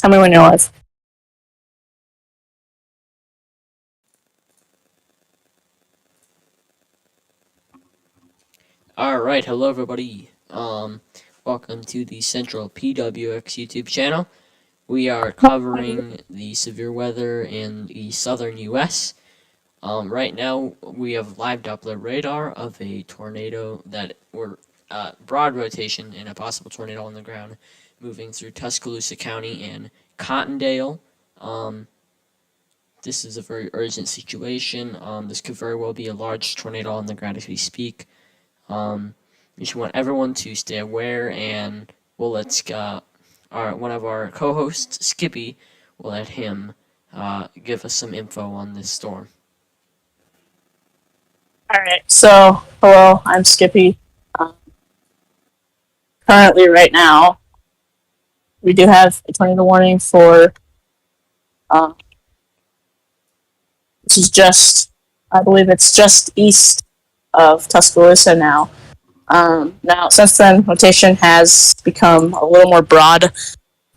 Tell me when you're live. Alright, hello everybody. Welcome to the Central PWX YouTube channel. We are covering the severe weather in the southern US. Right now we have live Doppler radar of a tornado or broad rotation and a possible tornado on the ground moving through Tuscaloosa County and Cottondale. This is a very urgent situation. This could very well be a large tornado on the ground as we speak. We just want everyone to stay aware, and we'll let one of our co-hosts, Skippy, we'll let him give us some info on this storm. Alright, so, hello, I'm Skippy. Currently, right now, we do have a tornado warning for, this is just, I believe it's just east of Tuscaloosa now. Now, since then, rotation has become a little more broad,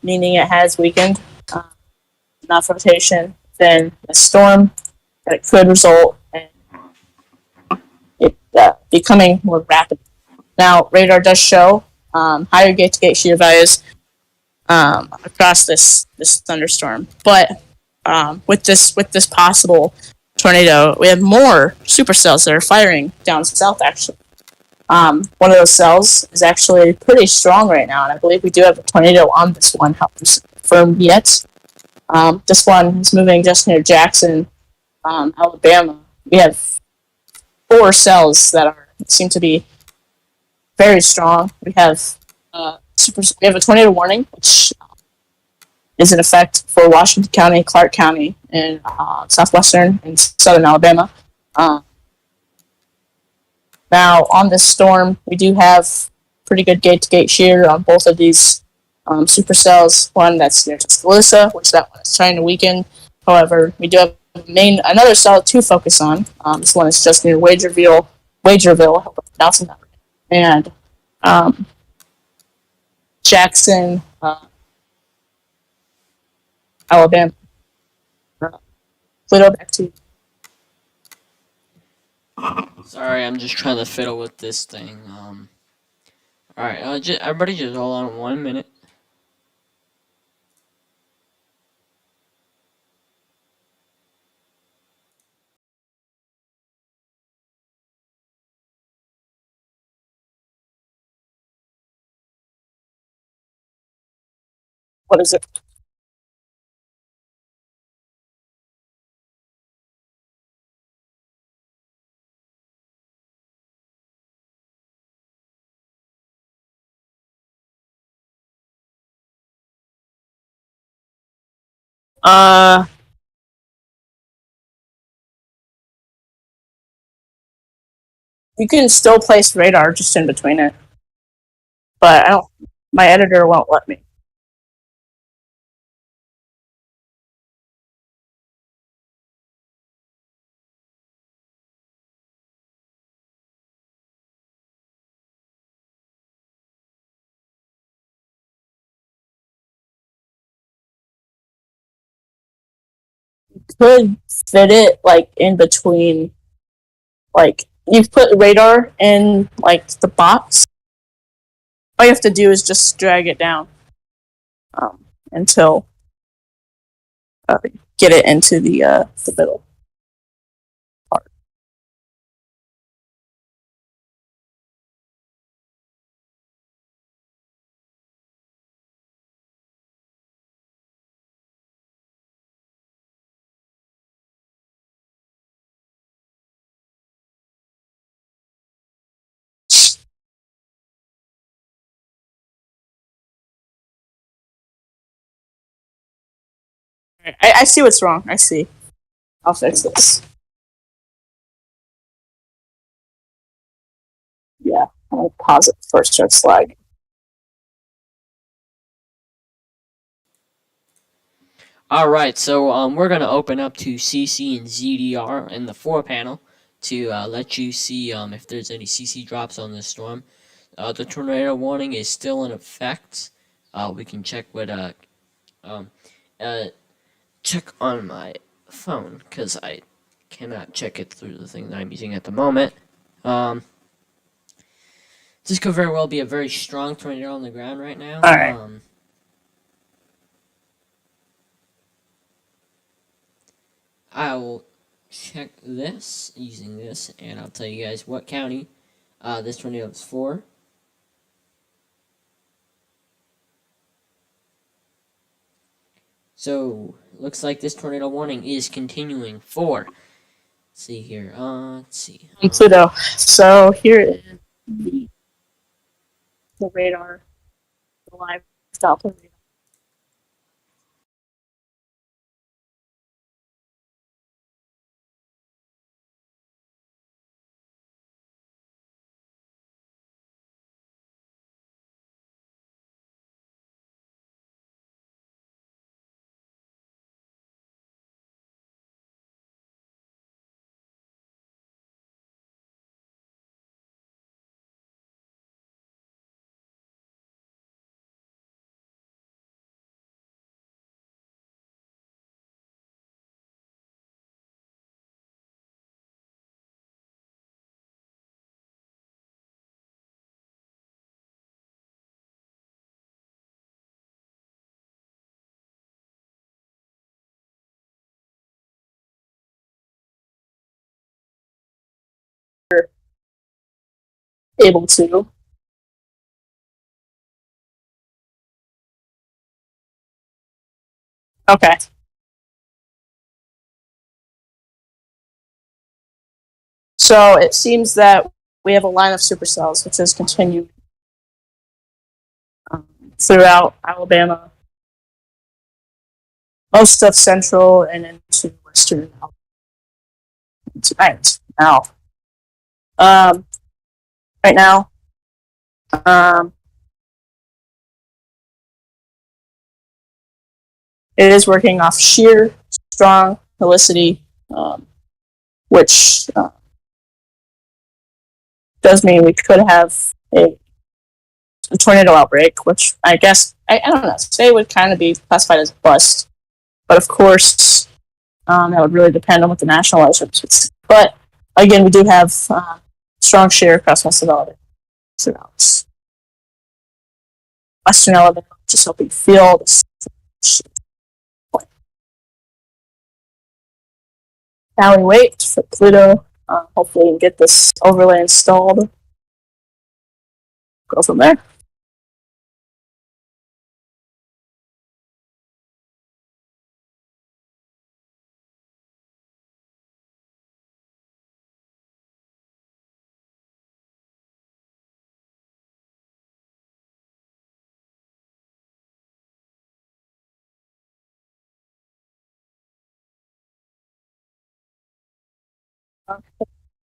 meaning it has weakened enough rotation within a storm that it could result in it becoming more rapid. Now, radar does show higher gate-to-gate shear values across this thunderstorm, but with this possible tornado, we have more supercells that are firing down south. Actually, one of those cells is actually pretty strong right now, and I believe we do have a tornado on this one. Haven't confirmed yet. This one is moving just near Jackson, Alabama. We have 4 cells that seem to be very strong. We have we have a tornado warning, which is in effect for Washington County, Clark County, and southwestern and southern Alabama. Now, on this storm, we do have pretty good gate-to-gate shear on both of these supercells. One that's near Tuscaloosa, which that one is trying to weaken. However, we do have another cell to focus on. This one is just near Wagerville. I hope I'm pronouncing that right. And Jackson, Alabama. Pluto, back to you. Sorry, I'm just trying to fiddle with this thing. Alright, everybody just hold on 1 minute. What is it? You can still place radar just in between it, but I don't. My editor won't let me. Could fit it like in between, like you put radar in like the box. All you have to do is just drag it down until get it into the middle part. I see what's wrong. I see. I'll fix this. Yeah, I'll pause it first. Starts lagging. Alright, so we're going to open up to CC and ZDR in the 4 panel to let you see if there's any CC drops on this storm. The tornado warning is still in effect. We can check what check on my phone because I cannot check it through the thing that I'm using at the moment. This could very well be a very strong tornado on the ground right now. All right. I will check this using this, and I'll tell you guys what county this tornado is for. So, looks like this tornado warning is continuing for. Let's see here. Let's see. Pluto. So here is the radar, the live Doppler radar. Able to. Okay. So it seems that we have a line of supercells which has continued throughout Alabama, most of central and into western Alabama tonight. Now, right now, it is working off sheer, strong helicity, which does mean we could have a tornado outbreak, which I guess, I don't know, today would kind of be classified as a bust. But of course, that would really depend on what the national weather service would say. But again, we do have strong shear across most of Alabama. So now it's western Alabama, just hoping you feel this. Now we wait for Pluto. Hopefully, we can get this overlay installed. Go from there.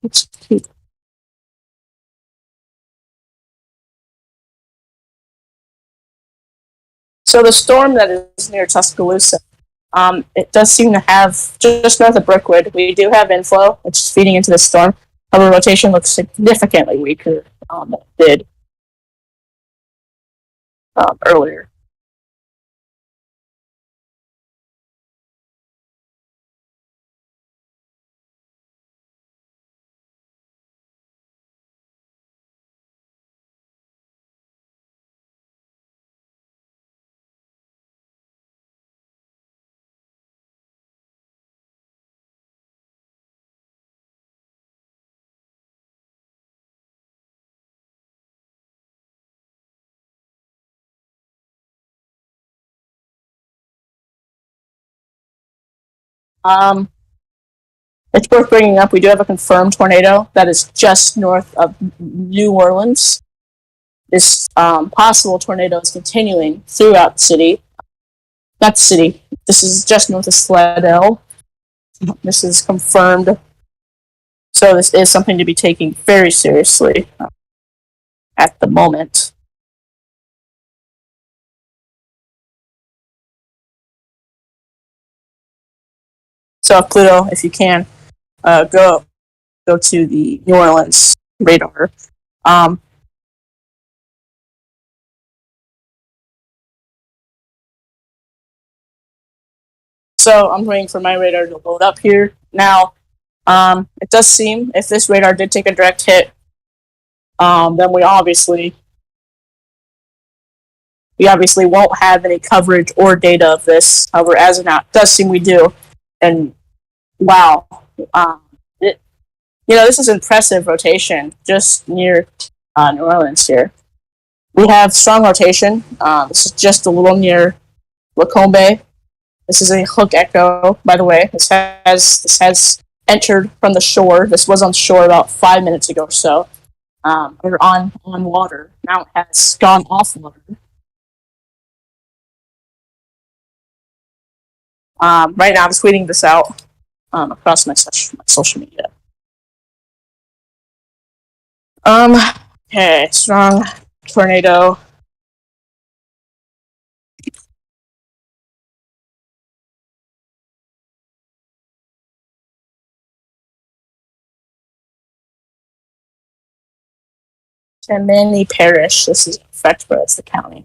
Let's keep. So the storm that is near Tuscaloosa, it does seem to have, just north of Brookwood, we do have inflow, which is feeding into the storm. However, rotation looks significantly weaker than it did earlier. Um, it's worth bringing up, we do have a confirmed tornado that is just north of New Orleans. This possible tornado is continuing throughout the city. Not the city. This is just north of Slidell. This is confirmed. So this is something to be taken very seriously at the moment. So Pluto, if you can, go to the New Orleans radar. So I'm waiting for my radar to load up here. Now, it does seem if this radar did take a direct hit, then we obviously won't have any coverage or data of this. However, as of now, it does seem we do. And wow, it, this is impressive rotation just near New Orleans here. We have strong rotation. This is just a little near Lacombe. This is a hook echo, by the way. This has entered from the shore. This was on shore about 5 minutes ago or so. Or on water. Now it has gone off water. Right now, I'm tweeting this out across my social media. Okay, strong tornado. Tammany Parish. This is affect, but it's the county.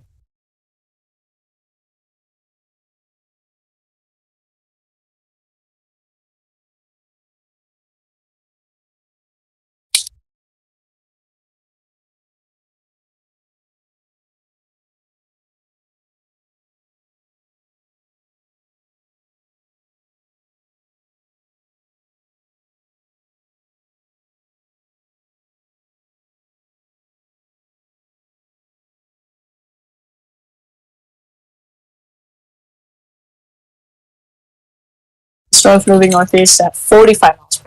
Storm's moving northeast at 45 miles per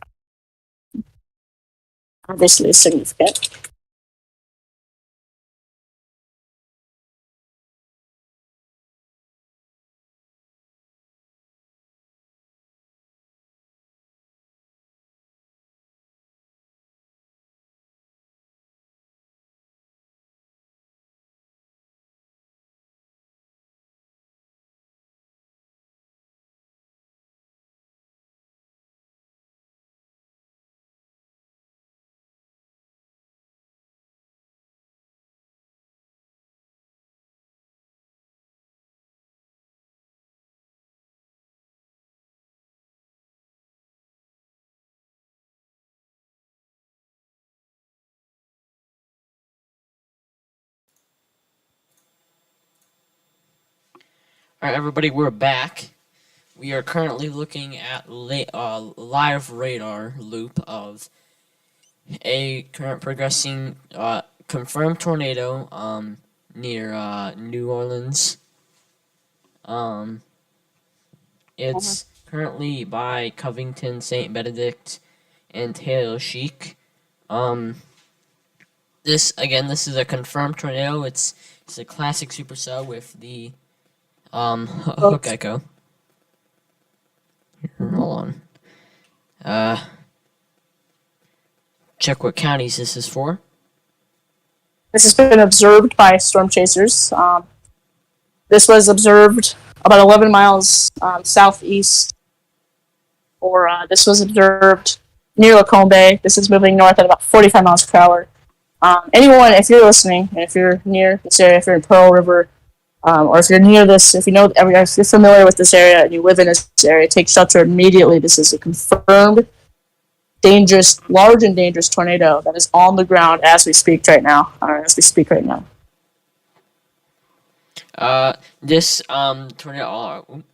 hour. Obviously significant. Alright, everybody, we're back. We are currently looking at live radar loop of a current progressing confirmed tornado near New Orleans. It's currently by Covington, St. Benedict, and Taylor Chic. This is a confirmed tornado. It's a classic supercell with the hook echo. Hold on. Check what counties this is for. This has been observed by storm chasers. This was observed about 11 miles southeast, or this was observed near Lacombe. This is moving north at about 45 miles per hour. Anyone, if you're listening, and if you're near this area, if you're in Pearl River, or if you're near this, if you're familiar with this area and you live in this area, take shelter immediately. This is a confirmed large and dangerous tornado that is on the ground as we speak right now. This tornado.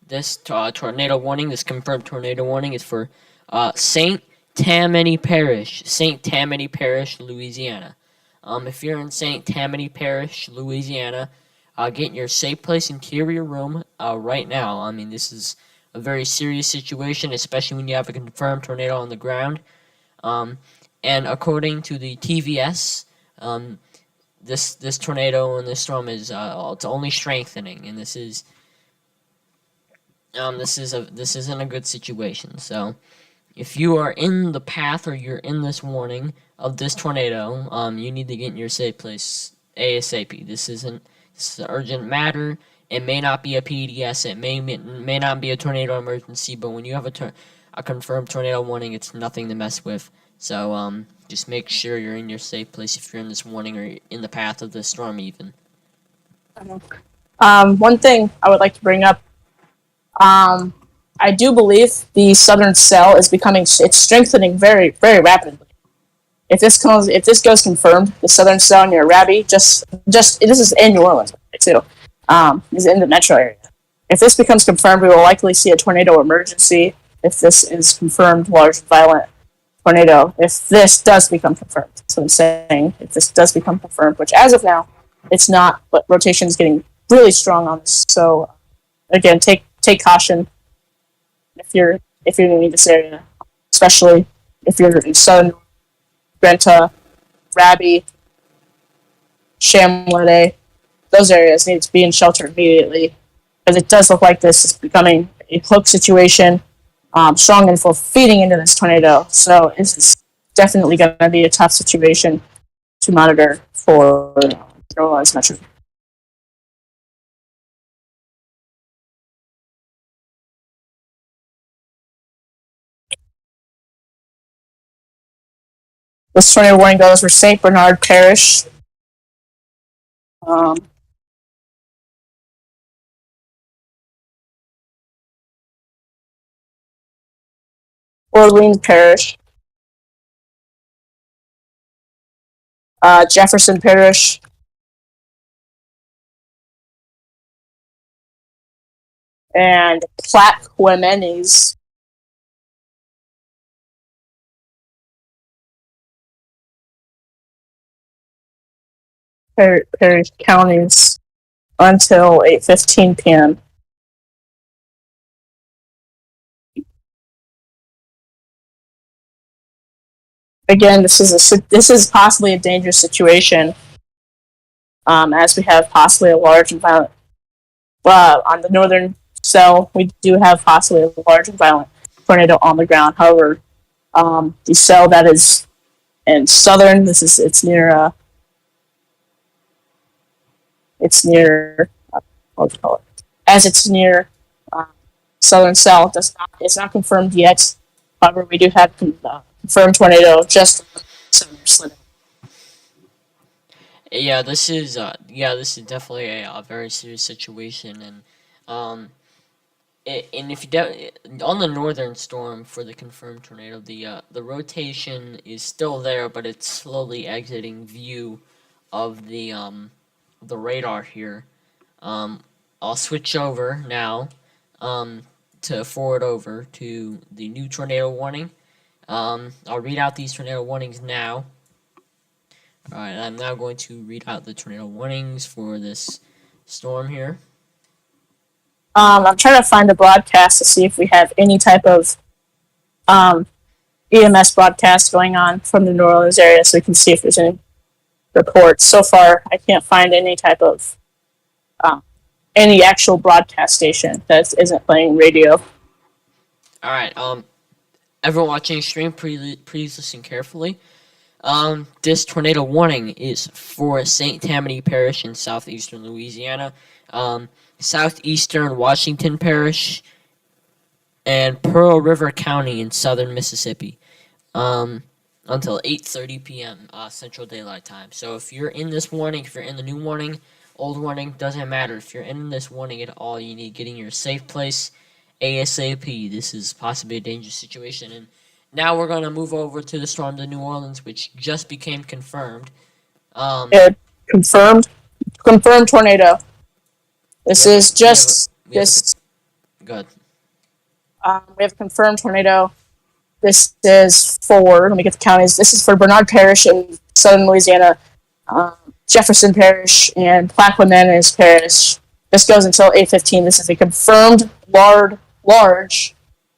This tornado warning, this confirmed tornado warning, is for Saint Tammany Parish, Louisiana. If you're in Saint Tammany Parish, Louisiana, get in your safe place, interior room, right now. I mean, this is a very serious situation, especially when you have a confirmed tornado on the ground. And according to the TVS, this tornado and this storm is it's only strengthening, and this isn't a good situation. So, if you are in the path or you're in this warning of this tornado, you need to get in your safe place ASAP. This is an urgent matter. It may not be a PDS. It may not be a tornado emergency. But when you have a confirmed tornado warning, it's nothing to mess with. So just make sure you're in your safe place if you're in this warning or in the path of the storm even. One thing I would like to bring up, um, I do believe the southern cell is it's strengthening very, very rapidly. If this goes confirmed, the southern cell near Rabi, just this is in New Orleans too, is in the metro area. If this becomes confirmed, we will likely see a tornado emergency. If this is confirmed, large violent tornado. If this does become confirmed, that's what I'm saying. If this does become confirmed, which as of now, it's not, but rotation is getting really strong on this. So again, take caution if you're in this area, especially if you're in southern Brenta, Rabi, Chamlade, those areas need to be in shelter immediately because it does look like this is becoming a cloak situation, strong and full feeding into this tornado. So this is definitely going to be a tough situation to monitor for New Orleans Metro. This tornado warning goes for St. Bernard Parish. Um, Orleans Parish, Jefferson Parish, and Plaquemines. Parish counties until 8:15 p.m. Again, this is possibly a dangerous situation, as we have possibly a large and violent. On the northern cell, we do have possibly a large and violent tornado on the ground. However, the cell that is in southern, it's near what do you call it? As it's near uh, southern cell, it's not confirmed yet. However, we do have confirmed tornado just on southern slit. This is definitely a very serious situation, and um, and if you on the northern storm for the confirmed tornado, the rotation is still there, but it's slowly exiting view of the radar here. Um, I'll switch over now, um, to forward over to the new tornado warning. I'll read out these tornado warnings now. All right, I'm now going to read out the tornado warnings for this storm here. I'm trying to find the broadcast to see if we have any type of um, EMS broadcast going on from the New Orleans area, so we can see if there's any reports. So far, I can't find any type of any actual broadcast station that isn't playing radio. All right, everyone watching stream, please listen carefully. This tornado warning is for St. Tammany Parish in southeastern Louisiana, southeastern Washington Parish, and Pearl River County in southern Mississippi, until 8:30 p.m. Central Daylight Time. So if you're in this warning, if you're in the new warning, old warning, doesn't matter. If you're in this warning at all, you need getting your safe place ASAP. This is possibly a dangerous situation, and now we're gonna move over to the storm to New Orleans, which just became confirmed. It confirmed tornado. This is just we have this. good. We have confirmed tornado. This is for, let me get the counties. This is for Bernard Parish in southern Louisiana, Jefferson Parish, and Plaquemines Parish. This goes until 8:15. This is a confirmed large,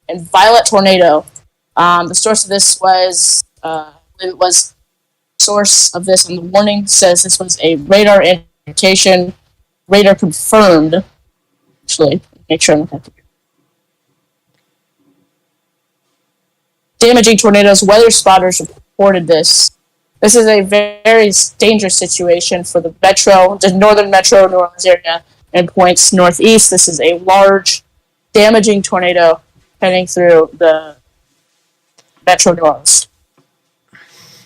and violent tornado. The source of this was, it was source of this on the warning says this was a radar indication, radar confirmed. Actually, make sure I'm not damaging tornadoes. Weather spotters reported this. This is a very dangerous situation for the northern metro New Orleans area and points northeast. This is a large, damaging tornado heading through the metro New Orleans.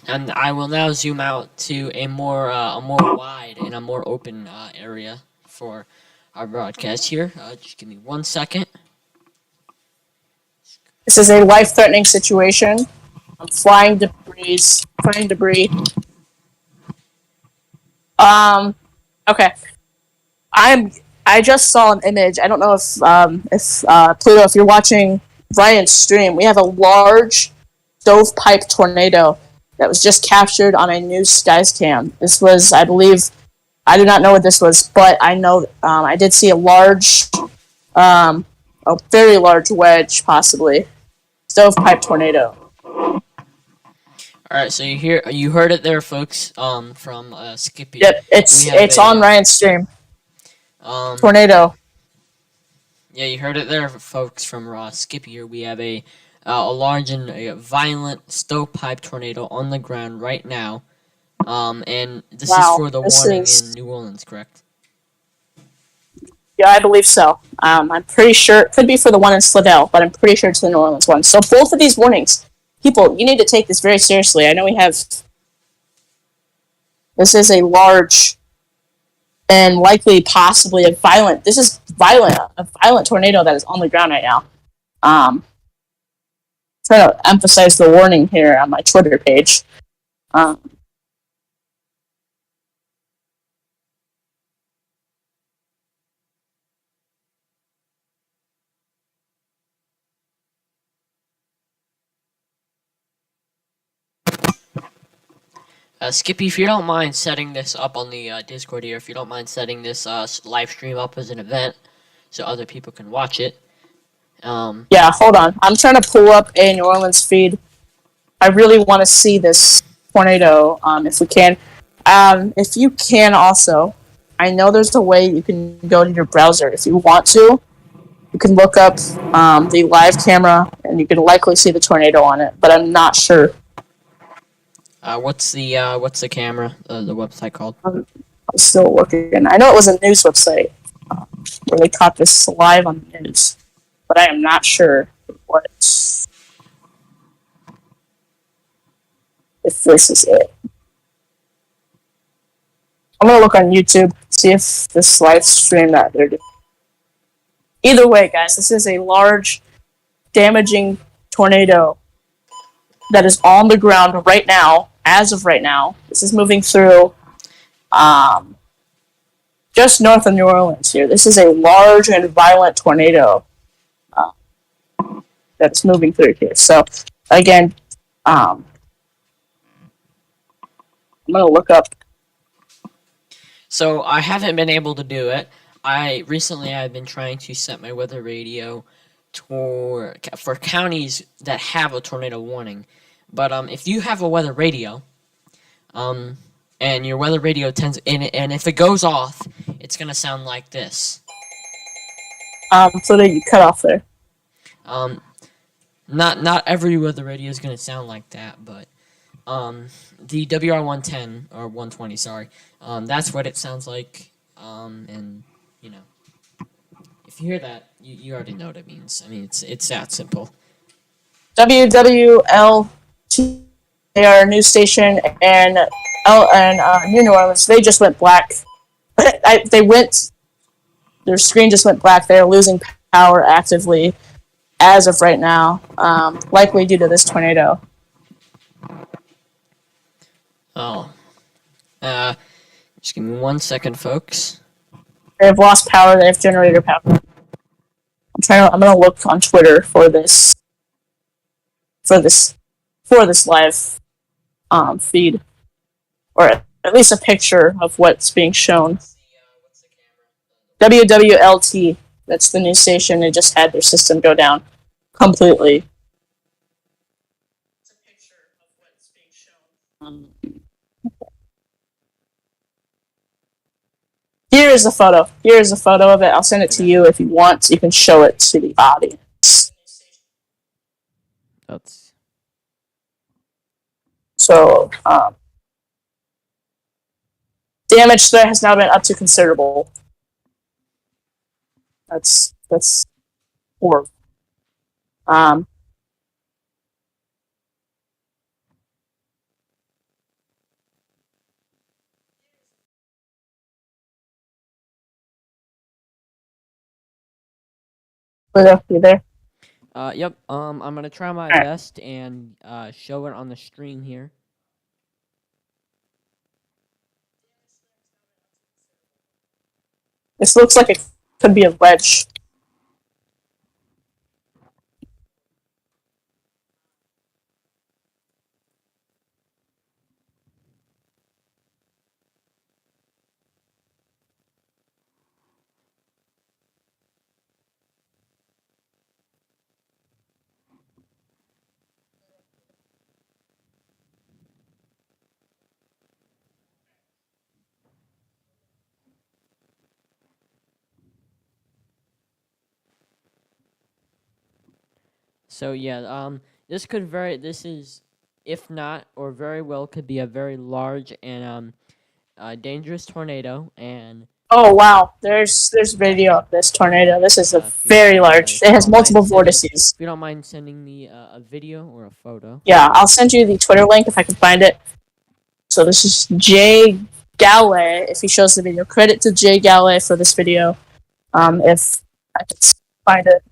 And I will now zoom out to a more wide and a more open area for our broadcast here. Just give me 1 second. This is a life-threatening situation. Flying debris. Flying debris. Um. Okay. I'm. I just saw an image. I don't know if Pluto, if you're watching Ryan's stream, we have a large stovepipe tornado that was just captured on a new skies cam. This was, I believe, I do not know what this was, but I know I did see a very large wedge, possibly stovepipe tornado. All right, so you heard it there, folks. From Skippy, Yep, we have it's a on Ryan's stream. um. Tornado. Yeah, you heard it there, folks. From Skippy here, we have a large and a violent stovepipe tornado on the ground right now. And this is Wow, for the this warning in is New Orleans, correct? yeah, I believe so. I'm pretty sure it could be for the one in Slidell, but I'm pretty sure it's the New Orleans one. So both of these warnings, people, you need to take this very seriously. I know we have. This is a large and likely, possibly a violent. This is violent, a violent tornado that is on the ground right now. Try to emphasize the warning here on my Twitter page. Um, Skippy, if you don't mind setting this up on the Discord here, if you don't mind setting this live stream up as an event so other people can watch it. yeah, hold on. I'm trying to pull up a New Orleans feed. I really want to see this tornado. If we can, if you can also, I know there's a way you can go to your browser if you want to. You can look up the live camera, and you can likely see the tornado on it. But I'm not sure. What's the camera, the website called? I'm still looking. I know it was a news website where they caught this live on the news, but I am not sure what if this is it. I'm gonna look on YouTube, see if this live stream that they're doing. Either way, guys, this is a large, damaging tornado that is on the ground right now. As of right now, this is moving through just north of New Orleans. Here, this is a large and violent tornado that's moving through here. So, again, I'm gonna look up. So I haven't been able to do it. I've been trying to set my weather radio for counties that have a tornado warning. But if you have a weather radio, um, and your weather radio and if it goes off, it's gonna sound like this. So that you cut off there. Um, not every weather radio is gonna sound like that, but the WR 110 or 120, sorry, that's what it sounds like. And you know, if you hear that, you already know what it means. I mean, it's that simple. WWLT, they are a news station, and New Orleans, they just went black. Their screen just went black. They're losing power actively as of right now, likely due to this tornado. Oh, uh, just give me 1 second, folks. They have lost power. They have generator power. I'm gonna look on Twitter for this live feed, or at least a picture of what's being shown. WWLT. That's the news station. They just had their system go down completely. Here is a photo. Here is a photo of it. I'll send it to you if you want. You can show it to the audience. That's So, damage there has now been up to considerable. That's horrible. Pluto, you there? Yep. I'm gonna try my All right. best and show it on the screen here. This looks like it could be a wedge. So yeah, this could very this is if not or very well could be a very large and dangerous tornado. And Oh wow, there's video of this tornado. This is a if very large. if It you has don't mind multiple sending vortices. if you don't mind sending me a video or a photo. Yeah, I'll send you the Twitter link if I can find it. So this is Jay Galway. If he shows the video, credit to Jay Galway for this video. If I can find it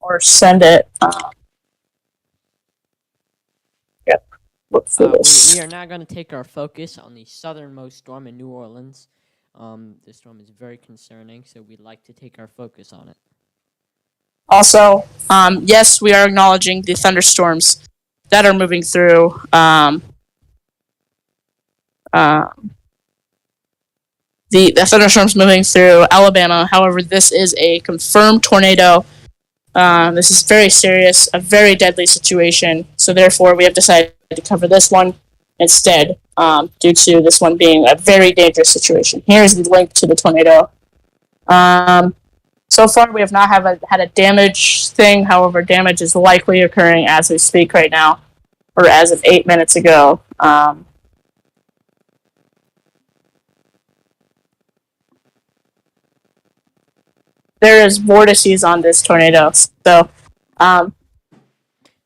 or send it. Yep. Look for We this. are now going to take our focus on the southernmost storm in New Orleans. This storm is very concerning, so we'd like to take our focus on it. Also, yes, we are acknowledging the thunderstorms that are moving through. The thunderstorms moving through Alabama. However, this is a confirmed tornado. This is very serious, a very deadly situation. So therefore, we have decided to cover this one instead, due to this one being a very dangerous situation. Here's the link to the tornado. So far, we have not had a damage thing. However, damage is likely occurring as we speak right now, or as of 8 minutes ago. There is vortices on this tornado, so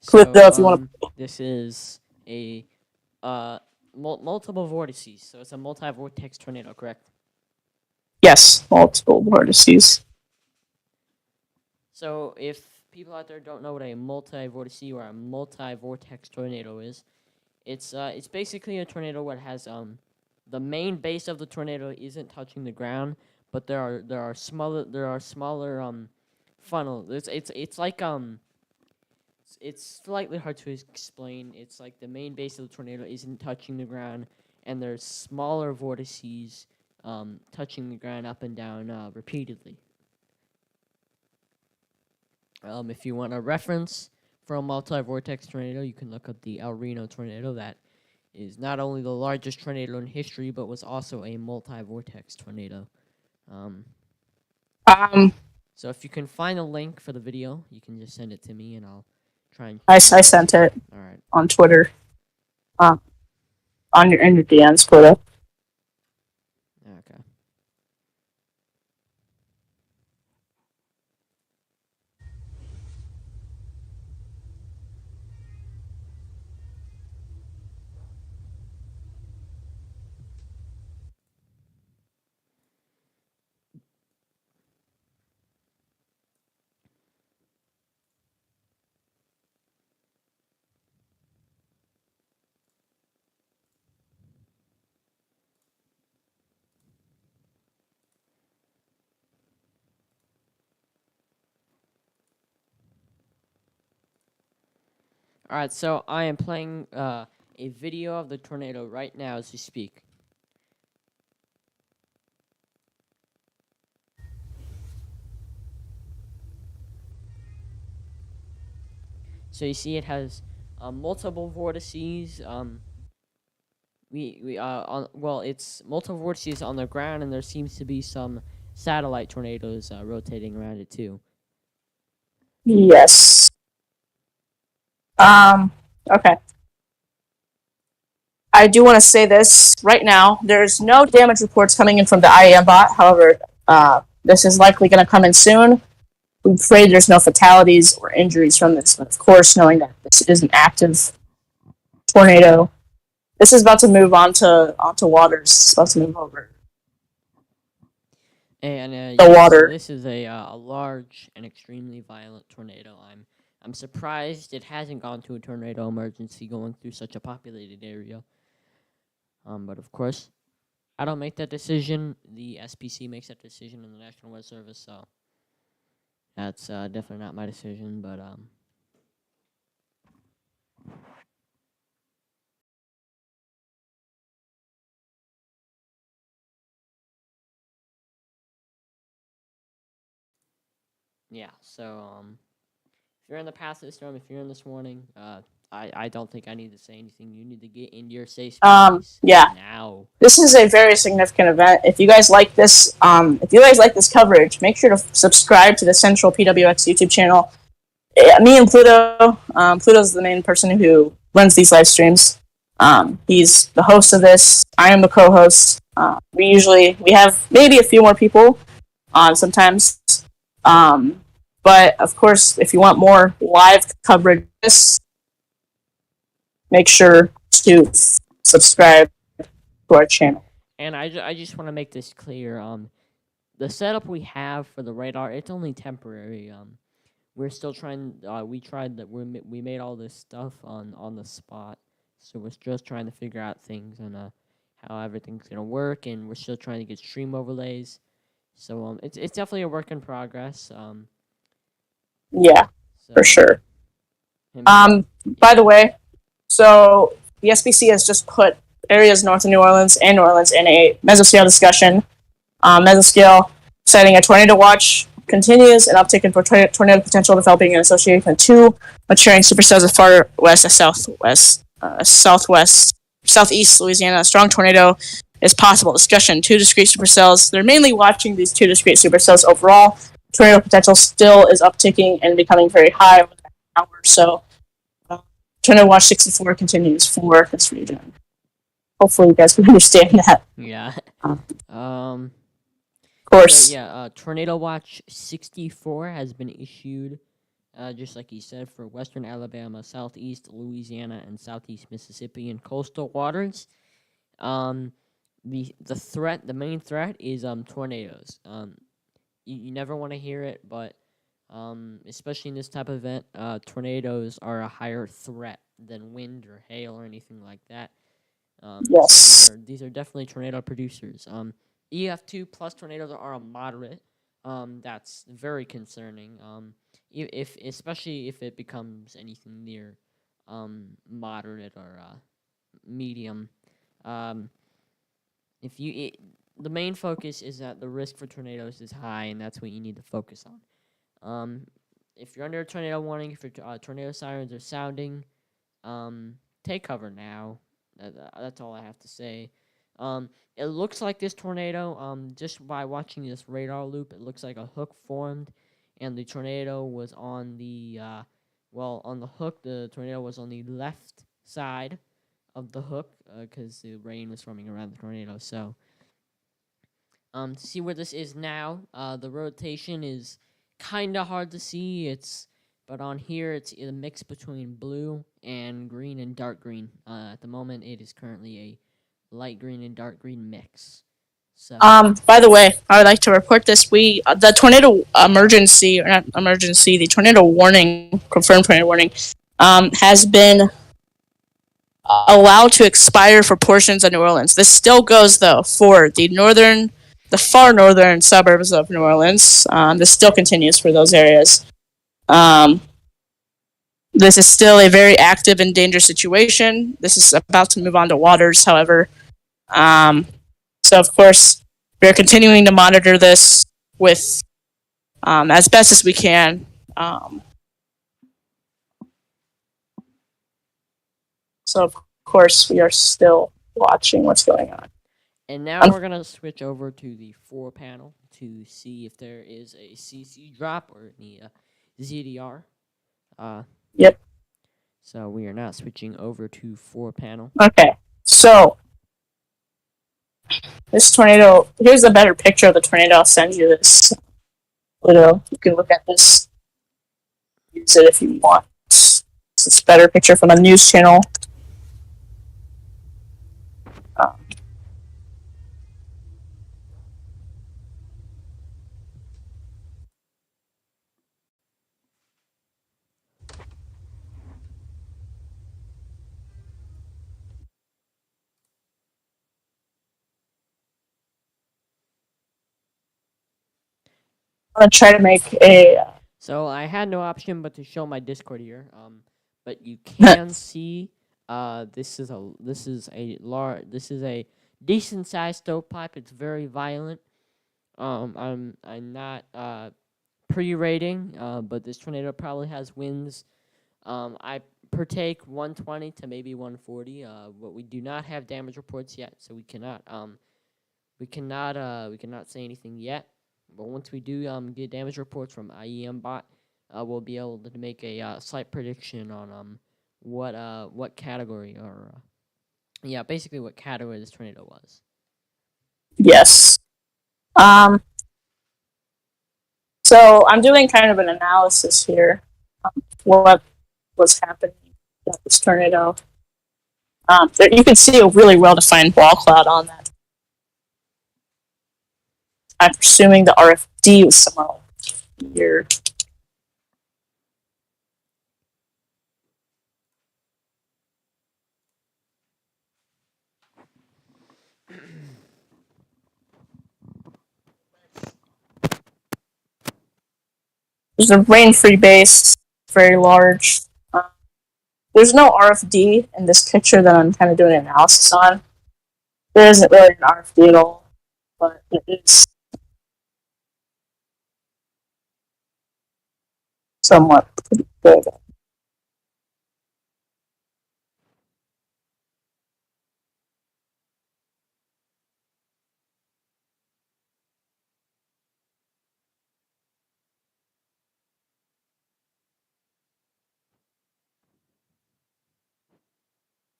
Pluto, if you want to. This is a multiple vortices, so it's a multi-vortex tornado, correct? Yes, multiple vortices. So if people out there don't know what a multi-vortice or a multi-vortex tornado is, it's basically a tornado that has the main base of the tornado isn't touching the ground, but there are smaller funnel. It's like it's slightly hard to explain. It's like the main base of the tornado isn't touching the ground, and there's smaller vortices touching the ground up and down repeatedly. If you want a reference for a multi-vortex tornado, you can look up the El Reno tornado. That is not only the largest tornado in history, but was also a multi-vortex tornado. So if you can find a link for the video, you can just send it to me, and I'll try and. I sent it. All right. On Twitter. On your DMs, Pluto. Okay. All right, so I am playing a video of the tornado right now as we speak. So you see, it has multiple vortices. It's multiple vortices on the ground, and there seems to be some satellite tornadoes rotating around it too. Yes. Okay. I do want to say this right now. There's no damage reports coming in from the IAM bot. However, this is likely going to come in soon. We pray there's no fatalities or injuries from this. But of course, knowing that this is an active tornado, this is about to move onto waters. It's about to move over. And the yeah, so water. this is a large and extremely violent tornado. I'm surprised it hasn't gone to a tornado emergency going through such a populated area. But of course, I don't make that decision. The SPC makes that decision in the National Weather Service, so that's definitely not my decision. But yeah, so if you're in the path of the storm, if you're in this warning, I don't think I need to say anything. You need to get into your safe space Yeah, now. this is a very significant event. If you guys like this, coverage, make sure to subscribe to the Central PWX YouTube channel. Me and Pluto. Pluto's the main person who runs these live streams. He's the host of this. I am the co-host. We have maybe a few more people on sometimes. But of course, if you want more live coverage, make sure to subscribe to our channel. And I just want to make this clear. The setup we have for the radar, it's only temporary. We're still trying. We tried that. We made all this stuff on the spot, so we're just trying to figure out things and how everything's gonna work, and we're still trying to get stream overlays. So it's definitely a work in progress. Yeah, So, for sure. By the way, so the SBC has just put areas north of New Orleans and New Orleans in a mesoscale discussion. Mesoscale citing a tornado watch continues, an uptick in tornado potential developing in association with two maturing supercells as far west as southeast Louisiana. A strong tornado is possible. Discussion: two discrete supercells. They're mainly watching these two discrete supercells overall. Tornado potential still is upticking and becoming very high over the next hour. So, tornado watch 64 continues for this region. Hopefully, you guys can understand that. yeah. Of course. So yeah, Tornado Watch 64 has been issued, just like he said, for western Alabama, southeast Louisiana, and southeast Mississippi and coastal waters. The main threat is tornadoes. You never want to hear it, but especially in this type of event, tornadoes are a higher threat than wind or hail or anything like that. Yes. So these are definitely tornado producers. EF2 plus tornadoes are a moderate. That's very concerning. If especially if it becomes anything near moderate or medium. If you it, the main focus is that the risk for tornadoes is high, and that's what you need to focus on. If you're under a tornado warning, if your tornado sirens are sounding, take cover now. That's all I have to say. It looks like this tornado, just by watching this radar loop, it looks like a hook formed, and the tornado was on the, on the hook, the tornado was on the left side of the hook, because the rain was forming around the tornado. So, to see where this is now, the rotation is kind of hard to see. But on here, it's a mix between blue and green and dark green. At the moment, it is currently a light green and dark green mix. So, By the way, I would like to report this. The tornado emergency, or not emergency, the tornado warning, confirmed tornado warning, has been allowed to expire for portions of New Orleans. This still goes, though, for the far northern suburbs of New Orleans. This still continues for those areas. This is still a very active and dangerous situation. This is about to move on to waters, however. So, of course, we're continuing to monitor this with as best as we can. So, of course, we are still watching what's going on. And now we're going to switch over to the 4 panel to see if there is a CC drop or any ZDR. Yep. So we are now switching over to 4 panel. Okay. So, this tornado, here's a better picture of the tornado. I'll send you this. You can look at this. Use it if you want. It's a better picture from a news channel. I'm gonna try to make a. So I had no option but to show my Discord here. But you can see, this is a decent sized stovepipe. It's very violent. I'm not pre-rating, but this tornado probably has winds. I partake 120 to maybe 140. But we do not have damage reports yet, so we cannot say anything yet. But once we do get damage reports from IEM bot, we'll be able to make a slight prediction on what category or yeah, basically what category this tornado was. Yes. Um. So I'm doing kind of an analysis here. What was happening with this tornado? There, you can see a really well-defined wall cloud on that. I'm presuming the RFD was somewhere here. There's a rain-free base, very large. There's no RFD in this picture that I'm kind of doing an analysis on. There isn't really an RFD at all, but it is somewhat pretty good.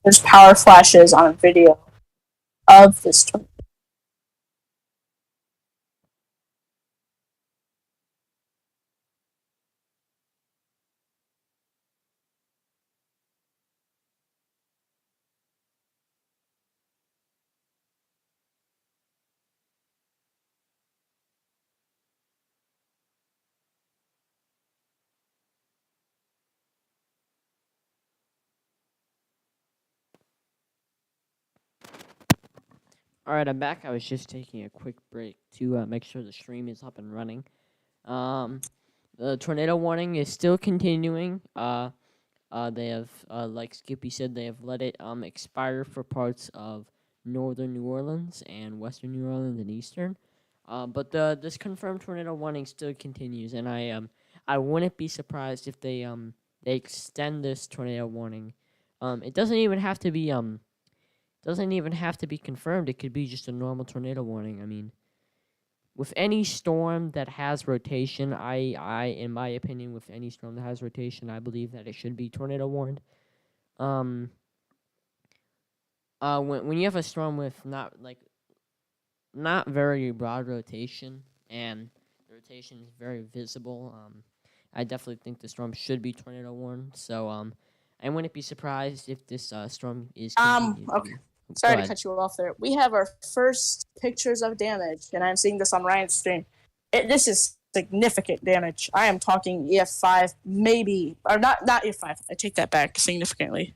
There's power flashes on a video of this tornado. All right, I'm back. I was just taking a quick break to make sure the stream is up and running. Um, the tornado warning is still continuing. They have, like Skippy said, they have let it expire for parts of northern New Orleans and western New Orleans and eastern. But this confirmed tornado warning still continues, and I wouldn't be surprised if they extend this tornado warning. It doesn't even have to be confirmed. It could be just a normal tornado warning. I mean, with any storm that has rotation, in my opinion, with any storm that has rotation, I believe that it should be tornado warned. Um, when you have a storm with not very broad rotation and the rotation is very visible, I definitely think the storm should be tornado warned. So I wouldn't be surprised if this storm is continued to Okay. be. Go Sorry to ahead. cut you off there. We have our first pictures of damage, and I'm seeing this on Ryan's stream. This is significant damage. I am talking EF5, maybe, or not EF5. I take that back significantly.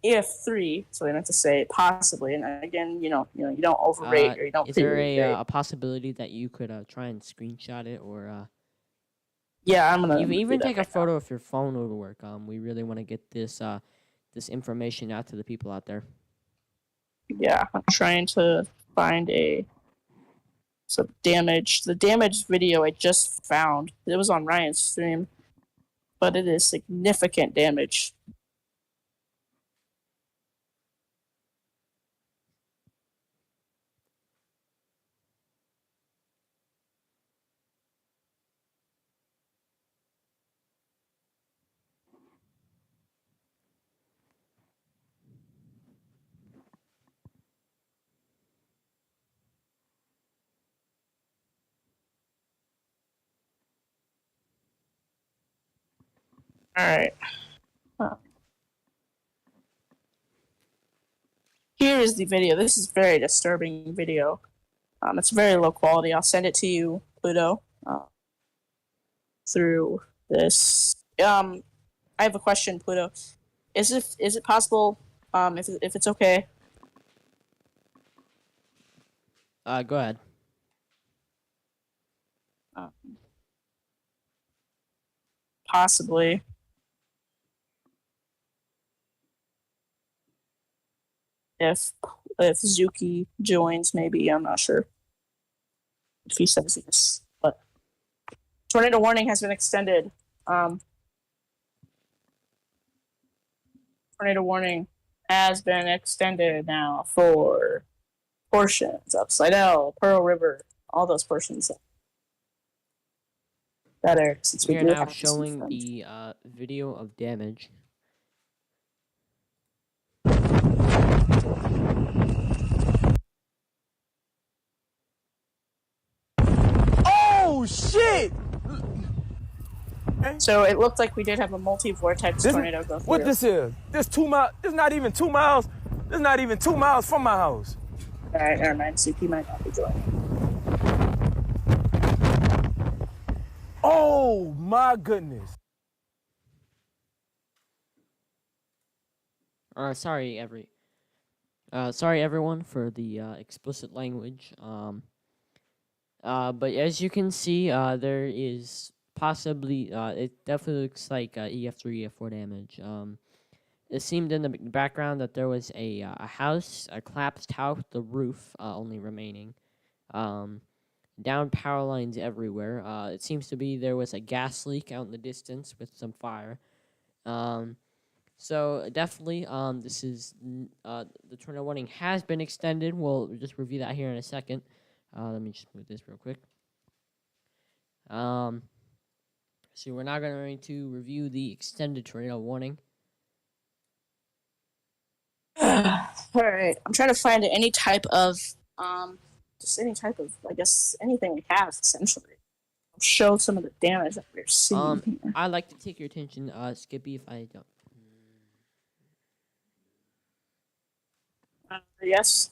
EF3, so I meant to say possibly. And again, you don't overrate or you don't Is there pre-rate. a possibility that you could try and screenshot it, or Yeah, I'm gonna do even that take a right now. photo if your phone would work? We really want to get this information out to the people out there. Yeah, I'm trying to find some damage. The damage video I just found. It was on Ryan's stream, but it is significant damage. All right. Here is the video. This is very disturbing video. It's very low quality. I'll send it to you, Pluto, through this. I have a question, Pluto. Is it possible? If it's okay. Go ahead. Possibly. If Zuki joins, maybe. I'm not sure if he says yes. But tornado warning has been extended. Tornado warning has been extended now for portions of Slidell, Pearl River, all those portions that are, since We we are do now have showing some the video of damage. Oh shit! So it looked like we did have a multi-vortex tornado go through. What this is? This 2 miles. This not even 2 miles. This not even 2 miles from my house. All right, never mind. Zuki might not be joining. Oh my goodness. Sorry everyone for the explicit language. But as you can see, there is possibly it definitely looks like EF3, EF4 damage. It seemed in the background that there was a house, a collapsed house, the roof only remaining. Down power lines everywhere. It seems to be there was a gas leak out in the distance with some fire. So definitely, this is the tornado warning has been extended. We'll just review that here in a second. Let me just move this real quick. So we're now going to review the extended tornado warning. All right, I'm trying to find any type of just any type of, I guess, anything we have essentially. I'll show some of the damage that we're seeing here. I'd like to take your attention, Skippy, if I don't. Yes.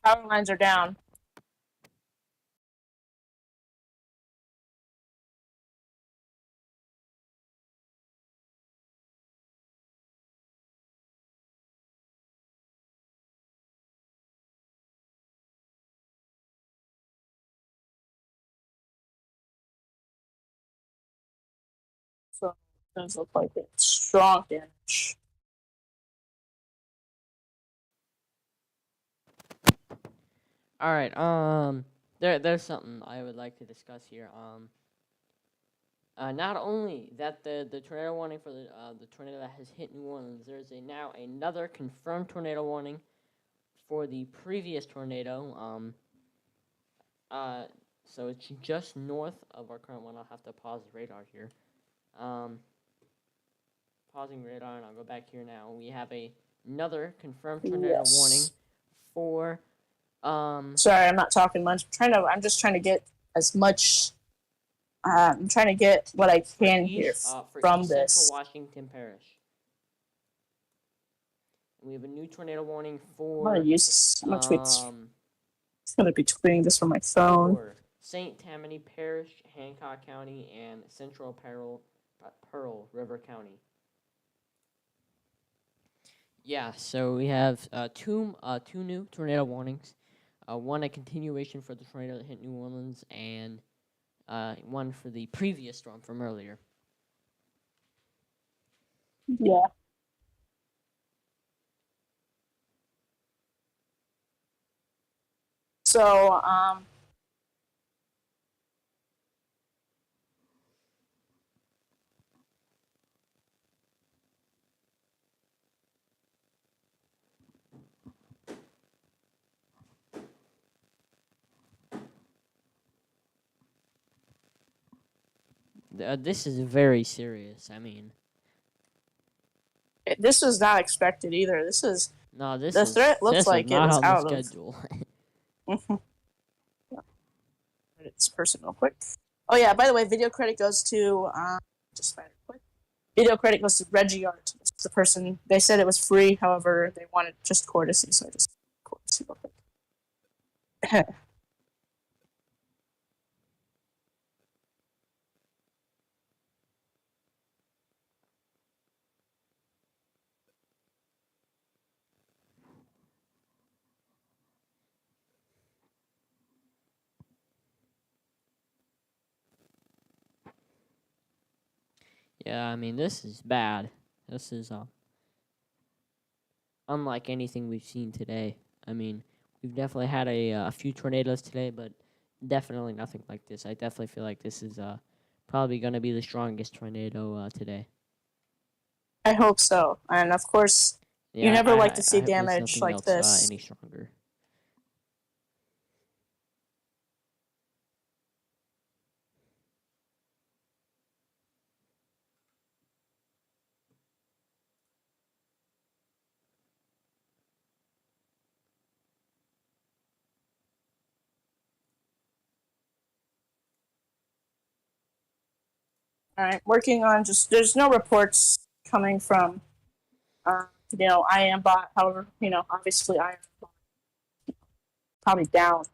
Power lines are down. So it does look like it's strong damage. All right. There's something I would like to discuss here. Not only that the tornado warning for the tornado that has hit New Orleans, there's now another confirmed tornado warning for the previous tornado. So it's just north of our current one. I'll have to pause the radar here. Pausing radar, and I'll go back here now. We have another confirmed tornado warning for. Sorry, I'm not talking much. I'm just trying to get as much. I'm trying to get what I can here from East this. Central Washington Parish. We have a new tornado warning for. I'm gonna use this. I'm gonna be tweeting this from my phone. For St. Tammany Parish, Hancock County, and Central Pearl River County. Yeah, so we have two new tornado warnings. One a continuation for the tornado that hit New Orleans, and one for the previous storm from earlier. Yeah. So, This is very serious. I mean, this was not expected either. This is the threat looks like it was out of schedule. It's person real quick. Oh yeah, by the way, video credit goes to just find it quick. Video credit goes to Reggie Art. This is the person. They said it was free, however, they wanted just courtesy, so I just courtesy real quick. Yeah, I mean, this is bad. This is unlike anything we've seen today. I mean, we've definitely had a few tornadoes today, but definitely nothing like this. I definitely feel like this is probably going to be the strongest tornado today. I hope so. And of course, you Yeah, never like to see I hope there's damage nothing like else this. any stronger. All right, working on just there's no reports coming from I am bot. However, obviously I am probably down.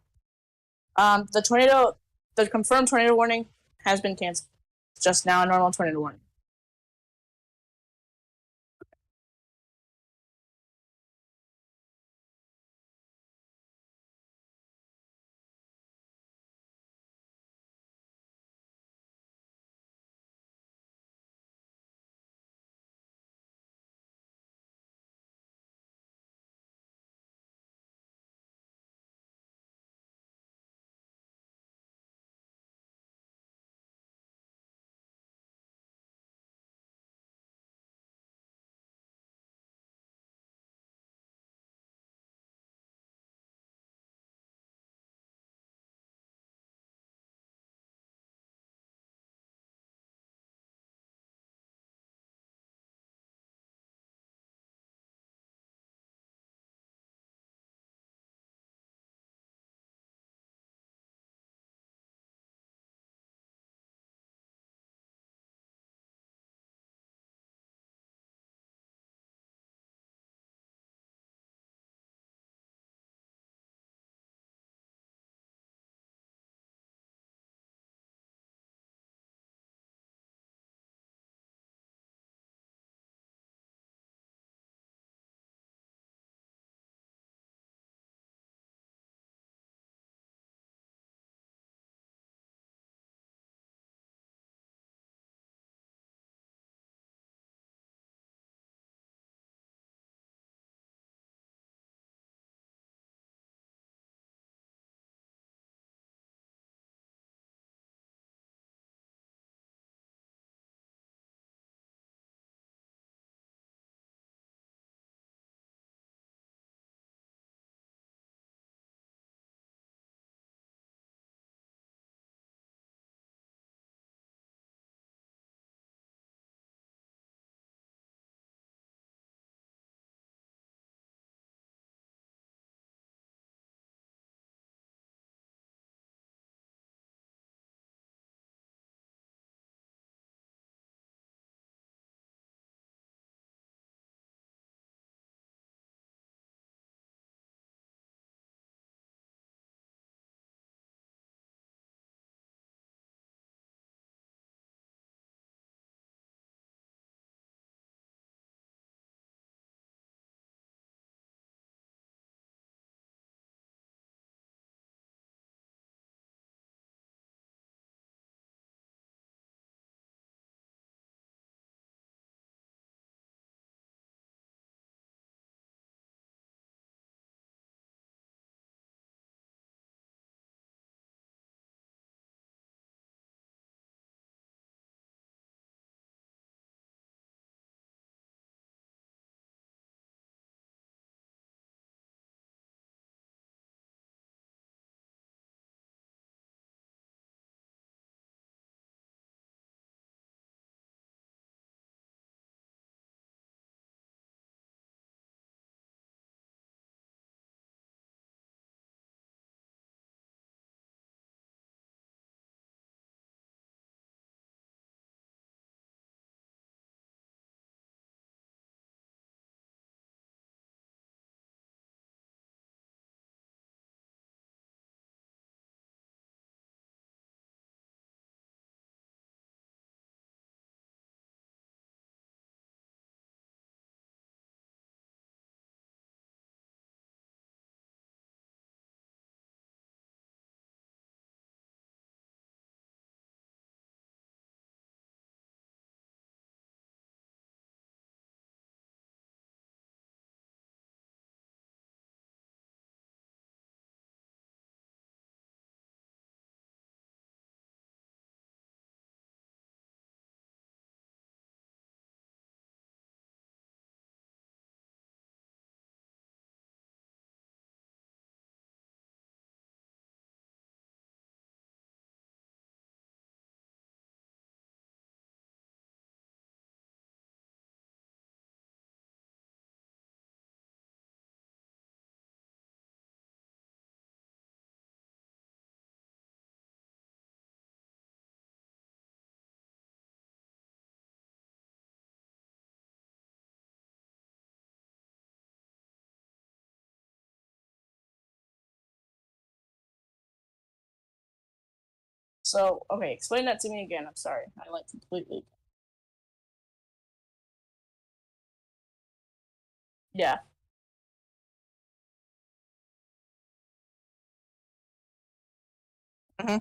The confirmed tornado warning has been canceled. It's just now a normal tornado warning. So, okay, explain that to me again. I'm sorry. I like completely. Yeah. Hmm.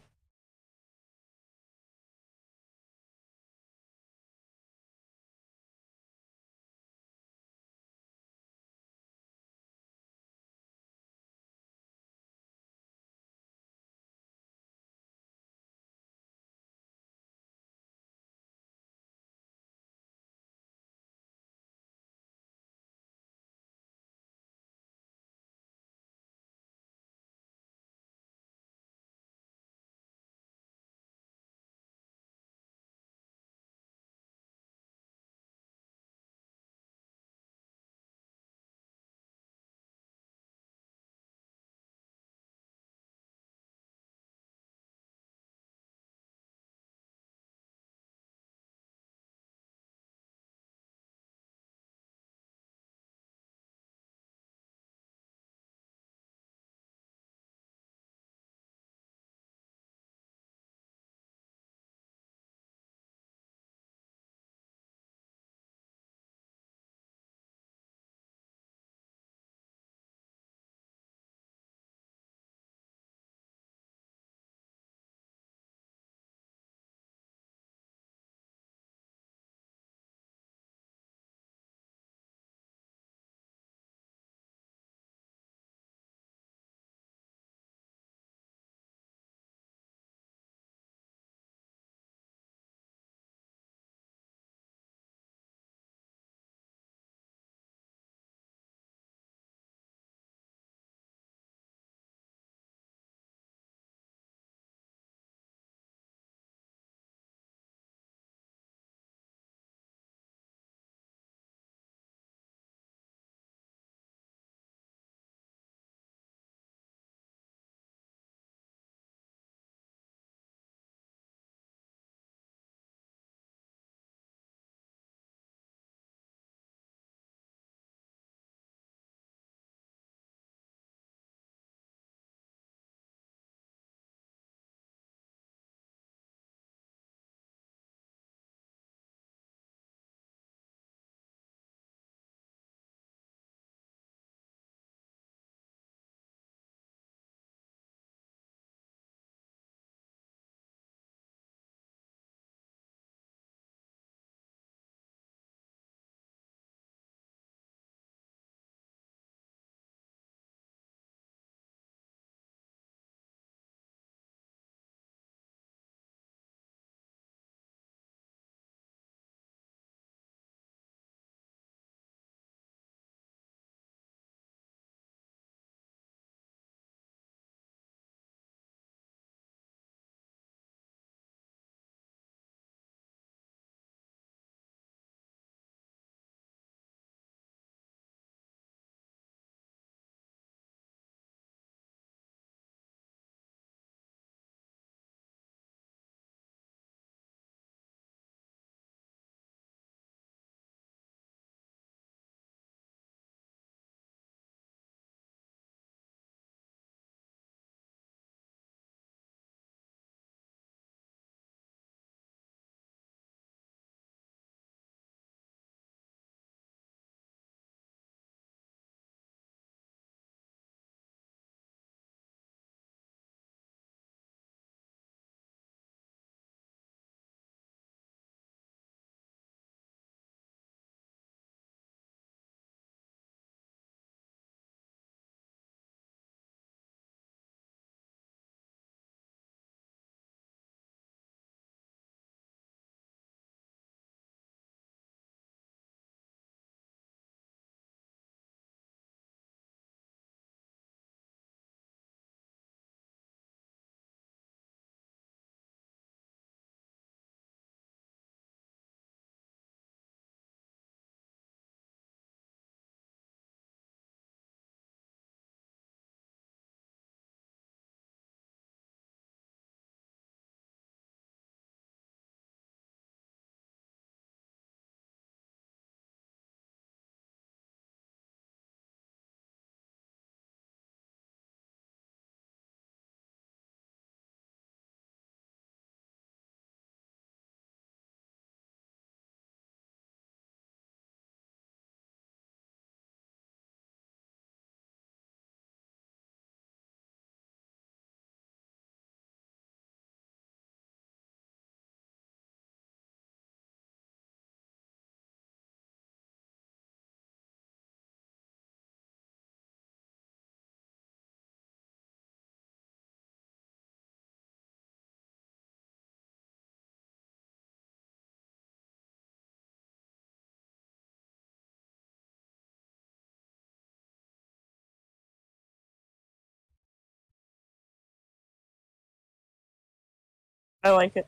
I like it.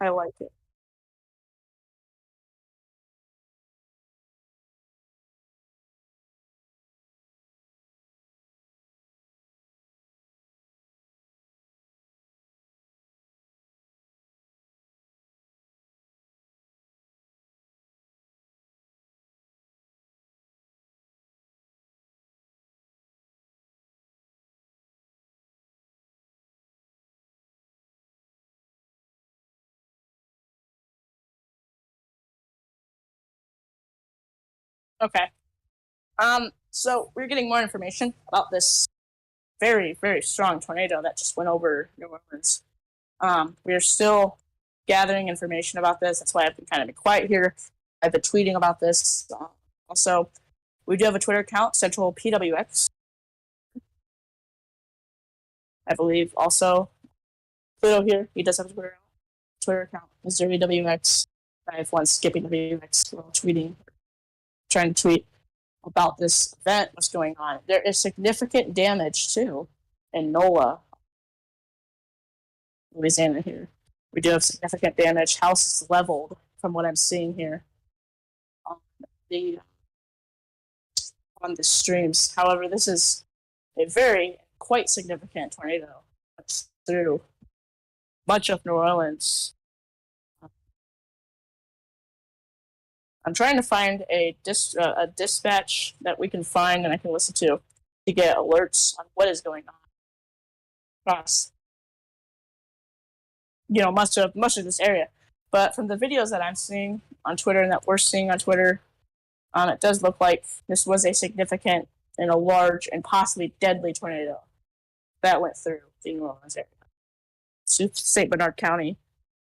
I like it. Okay. So we're getting more information about this very, very strong tornado that just went over New Orleans. We're still gathering information about this. That's why I've been kind of quiet here. I've been tweeting about this. Also, we do have a Twitter account, Central PWX, I believe. Also, Pluto here, he does have a Twitter account, Missouri WX. I have one Skipping WX. We're all tweeting, trying to tweet about this event, what's going on. There is significant damage too in NOLA, Louisiana here. We do have significant damage. Houses leveled from what I'm seeing here on the on the streams. However, this is a very quite significant tornado that's through much of New Orleans. I'm trying to find a dispatch that we can find and I can listen to get alerts on what is going on across, much of this area. But from the videos that I'm seeing on Twitter and that we're seeing on Twitter, it does look like this was a significant and a large and possibly deadly tornado that went through the New Orleans area, St. Bernard County,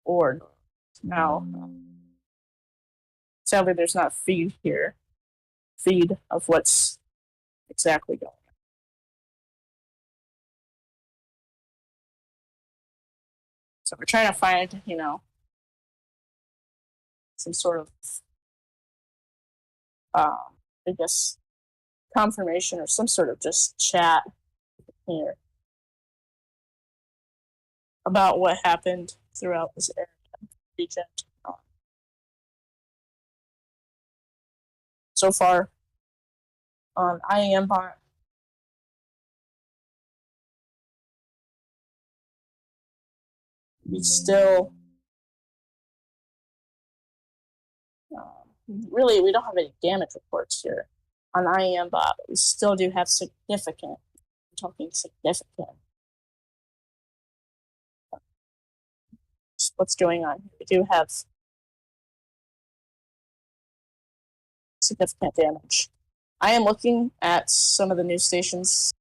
or now. Sadly, there's not feed of what's exactly going on. So we're trying to find, some sort of, I guess, confirmation or some sort of just chat here about what happened throughout this area region. So far, on IAM bot, we still really we don't have any damage reports here on IAM bot, but we still do have significant. I'm talking significant. What's going on? We do have significant damage. I am looking at some of the news stations.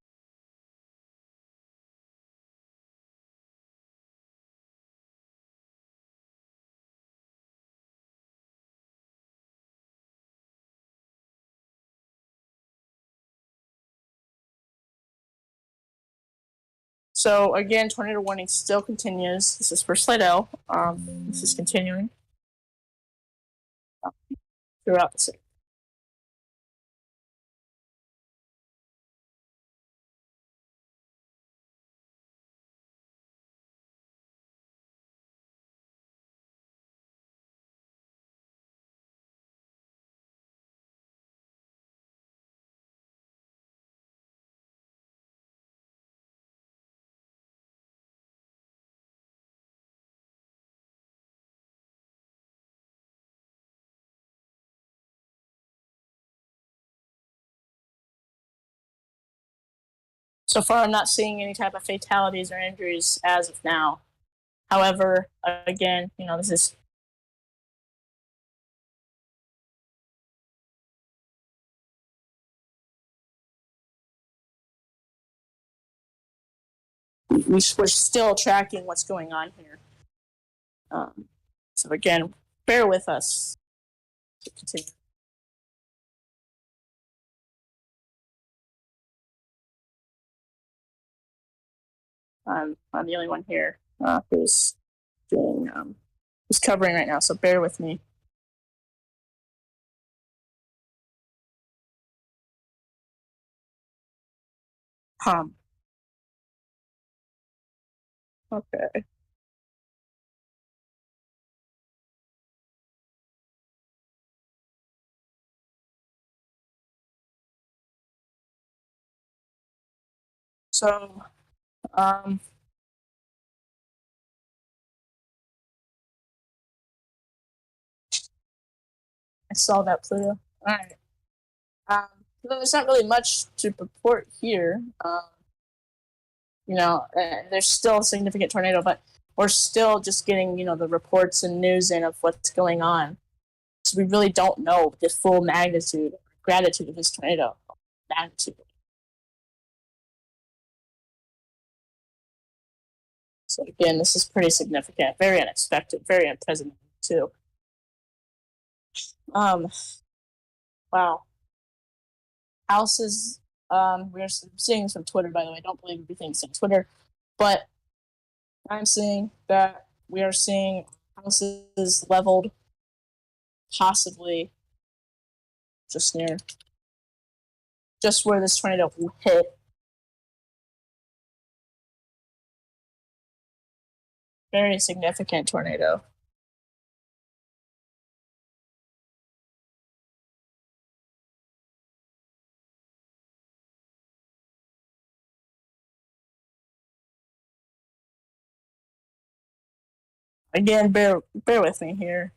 So again, tornado warning still continues. This is for Slidell. This is continuing throughout the city. So far, I'm not seeing any type of fatalities or injuries as of now. However, again, this is we're still tracking what's going on here. So again, bear with us to continue. I'm the only one here who's doing who's covering right now, so bear with me. Okay. So, um, I saw that Pluto. All right. There's not really much to report here. There's still a significant tornado, but we're still just getting, the reports and news in of what's going on. So we really don't know the full magnitude, gratitude of this tornado. Magnitude. So again, this is pretty significant, very unexpected, very unprecedented too. Um, wow. Houses. We're seeing this from Twitter, by the way. I don't believe everything's on Twitter, but I'm seeing that we are seeing houses leveled, possibly just near, just where this tornado hit. Very significant tornado. Again, bear with me here.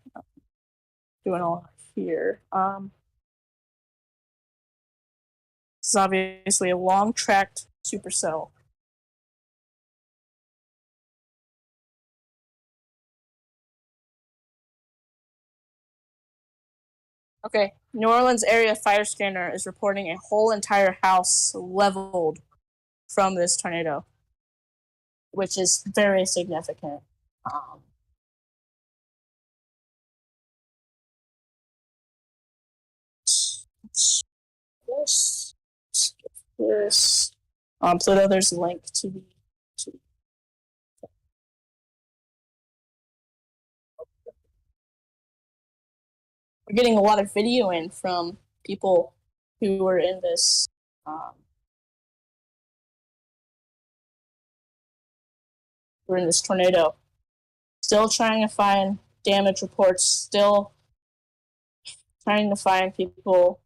Doing a lot here. This is obviously a long tracked supercell. Okay, New Orleans area fire scanner is reporting a whole entire house leveled from this tornado, which is very significant. Um, this, this. On Pluto, there's a link to the. We're getting a lot of video in from people who were in this. Were in this tornado. Still trying to find damage reports. Still trying to find people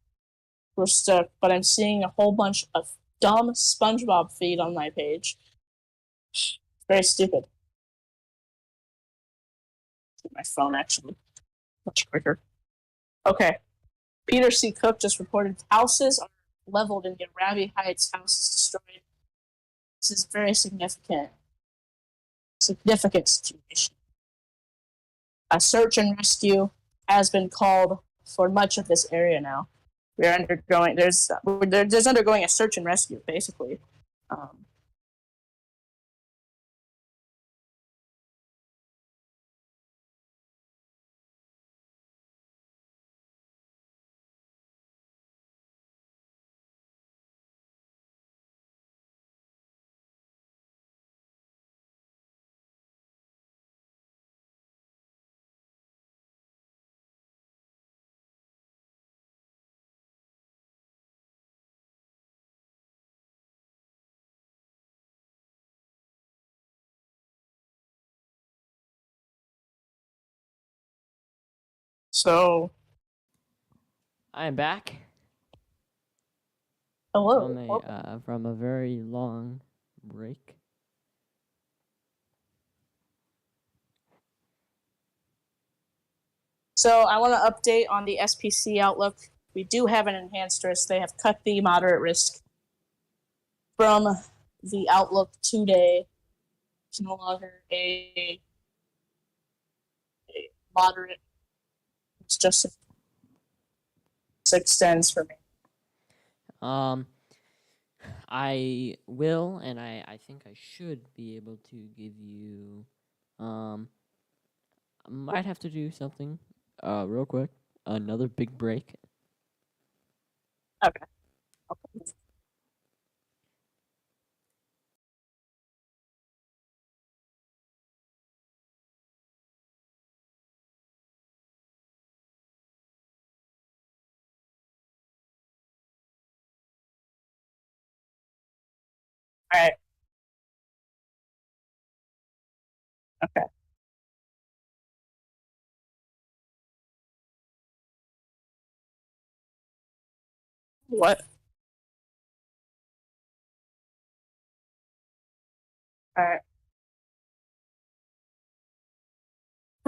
who are stuck. But I'm seeing a whole bunch of dumb SpongeBob feed on my page. Very stupid. My phone actually much quicker. Okay. Peter C. Cook just reported houses are leveled in Ravi Heights. Houses destroyed. This is very significant. Significant situation. A search and rescue has been called for much of this area now. We're undergoing there's undergoing a search and rescue basically. Um, so I am back hello. from a very long break. So I want to update on the SPC outlook. We do have an enhanced risk. They have cut the moderate risk from the outlook today. It's no longer a moderate. It's just extends for me. Um, I will, and I think I should be able to give you. I might have to do something. Real quick. Another big break. Okay. All right. Okay. What? All right.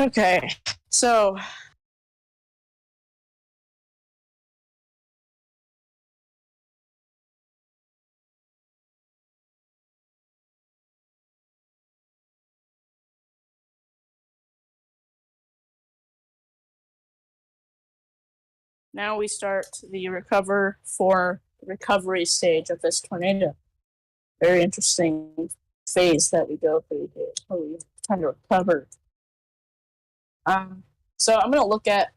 Okay. So now we start the recovery stage of this tornado. Very interesting phase that we go through here. We're trying to recover. Um, so I'm gonna look at.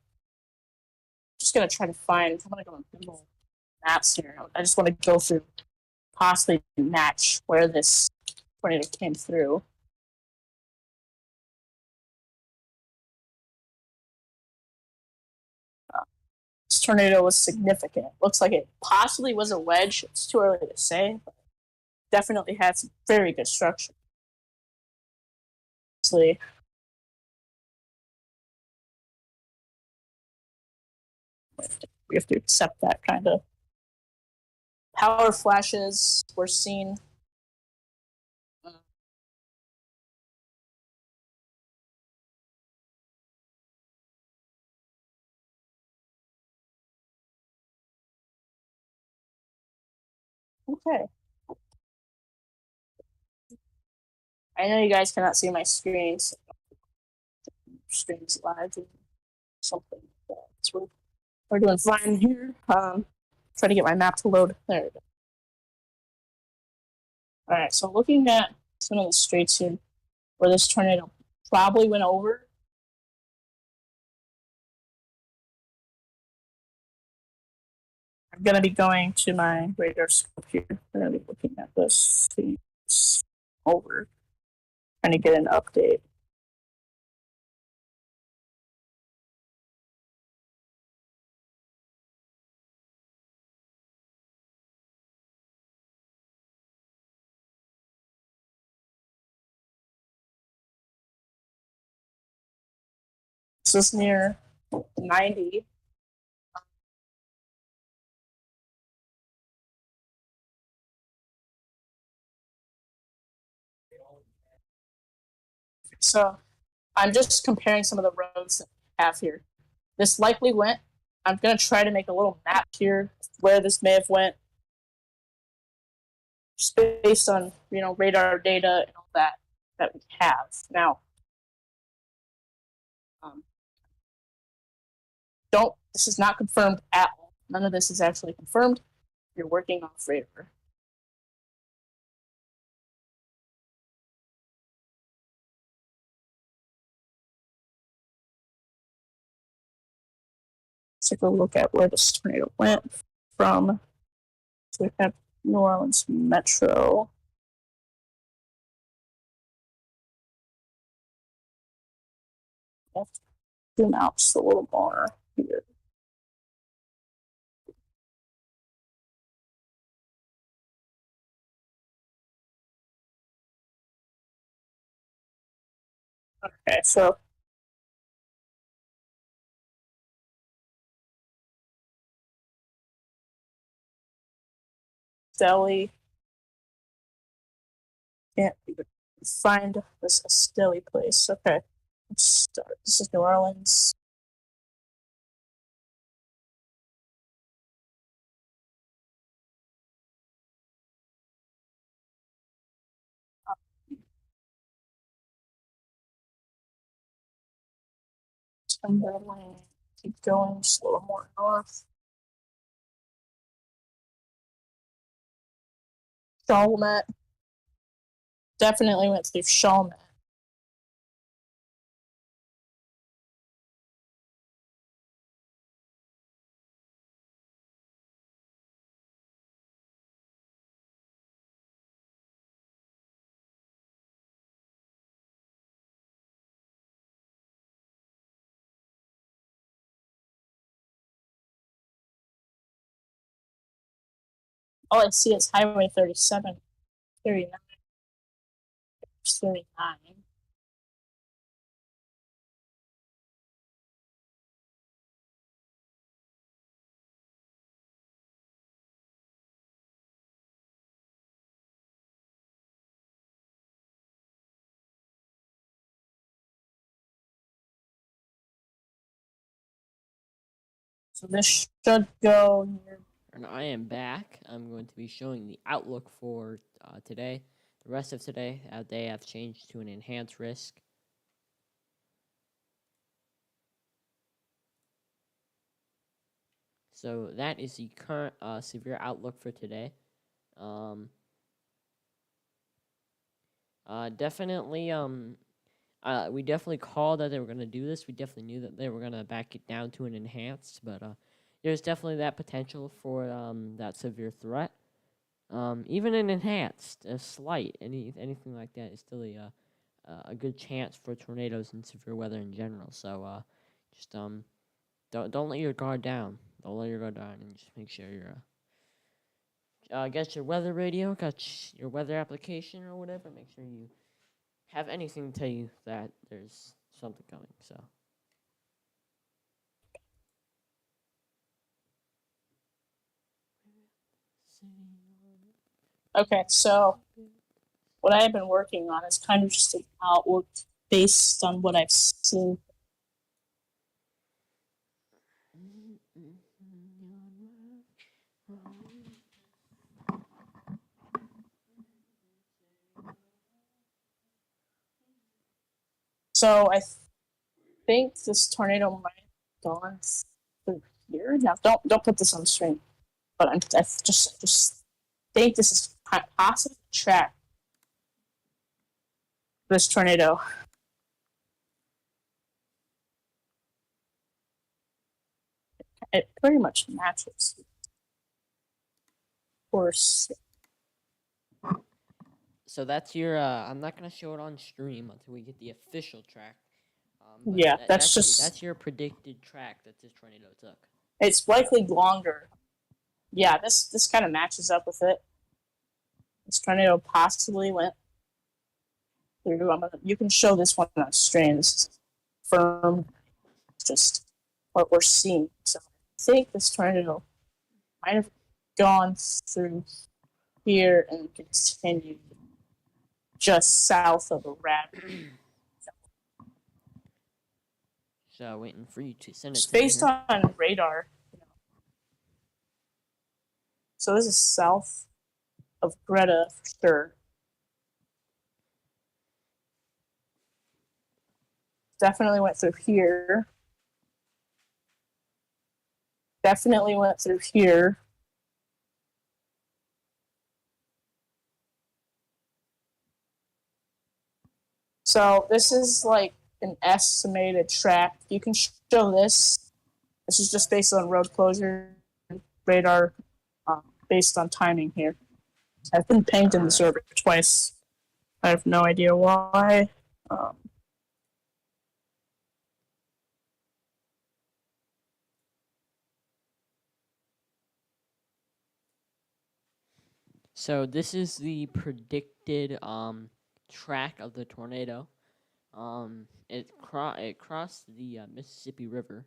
Just gonna try to find. I'm gonna go on Google Maps here. I just want to go through, possibly match where this tornado came through. This tornado was significant. Looks like it possibly was a wedge. It's too early to say, but definitely had some very good structure. Obviously, we have to accept that kind of. Power flashes were seen. Okay. I know you guys cannot see my screens. Screens live or something like that. So we're doing fine here. Try to get my map to load. There we go. All right, so looking at some of the streets here where this tornado probably went over. I'm gonna be going to my radar scope here. We're gonna be looking at this over, trying to get an update. This is near 90. So I'm just comparing some of the roads that we have here. This likely went. I'm gonna try to make a little map here where this may have went, just based on radar data and all that we have now. Um, don't. This is not confirmed at all. None of this is actually confirmed. You're working off radar. Let's take a look at where this tornado went from. So we have New Orleans Metro. Let's zoom out just a little more here. Okay, so Delhi. Can't even find this Delhi place. Okay, let's start. This is New Orleans. Timberland. Keep going just a little more north. Chalmette. Definitely went through Chalmette. All I see is Highway 37, 39, 39. So this should go near. And I am back. I'm going to be showing the outlook for today. The rest of today, they have changed to an enhanced risk. So that is the current severe outlook for today. Um, definitely, we definitely called that they were going to do this. We definitely knew that they were going to back it down to an enhanced, but there's definitely that potential for that severe threat. Even an enhanced, a slight, anything like that is still a good chance for tornadoes and severe weather in general. So just don't let your guard down. Don't let your guard down, and just make sure you're got your weather radio, got your weather application or whatever. Make sure you have anything to tell you that there's something coming. So. Okay, so what I have been working on is kind of just an outlook based on what I've seen. So I think this tornado might have gone through here. Now, don't put this on the screen. But I just think this is possibly the track for this tornado. It pretty much matches. Of course. So that's your. I'm not gonna show it on stream until we get the official track. But Yeah, that's your predicted track that this tornado took. It's likely longer. Yeah, this kind of matches up with it. This tornado possibly went through. You can show this one on stream. This is firm. Just what we're seeing. So I think this tornado might have gone through here and continued just south of a rabbit. So waiting for you to send it It's to me based here. on radar. So this is south of Greta for sure. Definitely went through here. Definitely went through here. So this is like an estimated track. You can show this. This is just based on road closure radar, based on timing here. I've been pinged in the server twice. I have no idea why. So this is the predicted track of the tornado. It crossed the Mississippi River.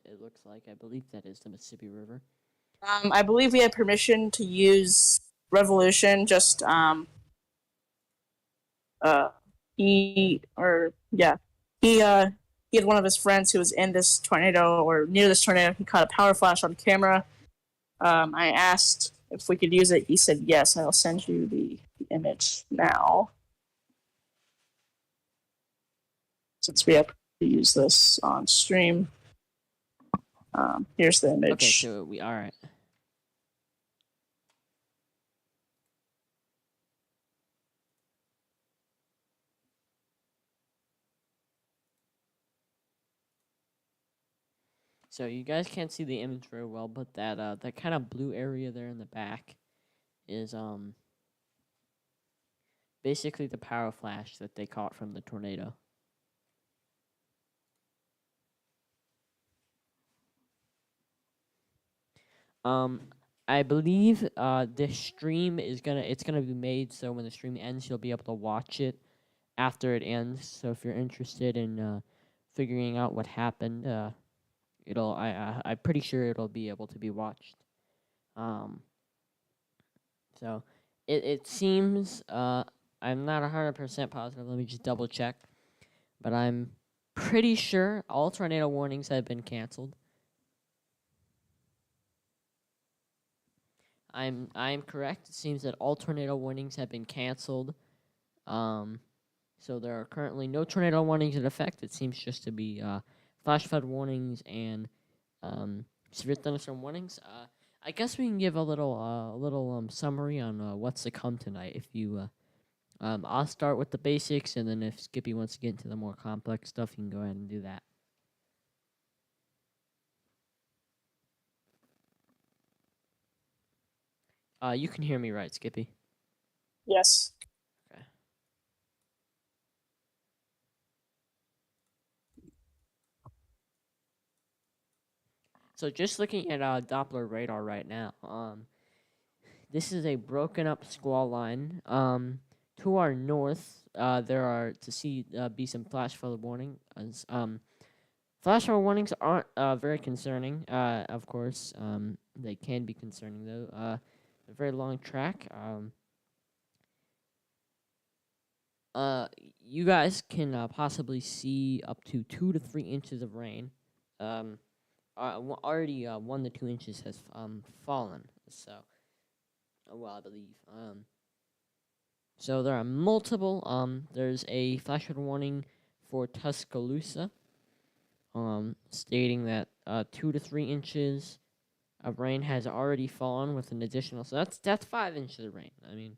It looks like I believe that is the Mississippi River. I believe we had permission to use Revolution. Just he or yeah, he had one of his friends who was in this tornado or near this tornado. He caught a power flash on camera. I asked if we could use it. He said yes. I'll send you the image now. Since we have to use this on stream. Here's the image. Okay, so we all right. So you guys can't see the image very well, but that kind of blue area there in the back is basically the power flash that they caught from the tornado. I believe this stream is gonna be made so when the stream ends, you'll be able to watch it after it ends. So if you're interested in figuring out what happened, I'm pretty sure it'll be able to be watched. So it seems I'm not 100% positive. Let me just double check, but I'm pretty sure all tornado warnings have been canceled. I'm correct. It seems that all tornado warnings have been canceled. Um, so there are currently no tornado warnings in effect. It seems just to be flash flood warnings and severe thunderstorm warnings. I guess we can give a little summary on what's to come tonight. If you I'll start with the basics, and then if Skippy wants to get into the more complex stuff, you can go ahead and do that. You can hear me right, Skippy? Yes. Okay. So just looking at Doppler radar right now, this is a broken up squall line. To our north, there are be some flash flood warning. Flash flood warnings aren't very concerning. Of course, they can be concerning though. A very long track. You guys can possibly see up to 2 to 3 inches of rain. Already 1 to 2 inches has fallen. So, well, I believe. So there are multiple. There's a flash flood warning for Tuscaloosa. Stating that 2 to 3 inches of rain has already fallen with an additional. So that's 5 inches of rain. I mean,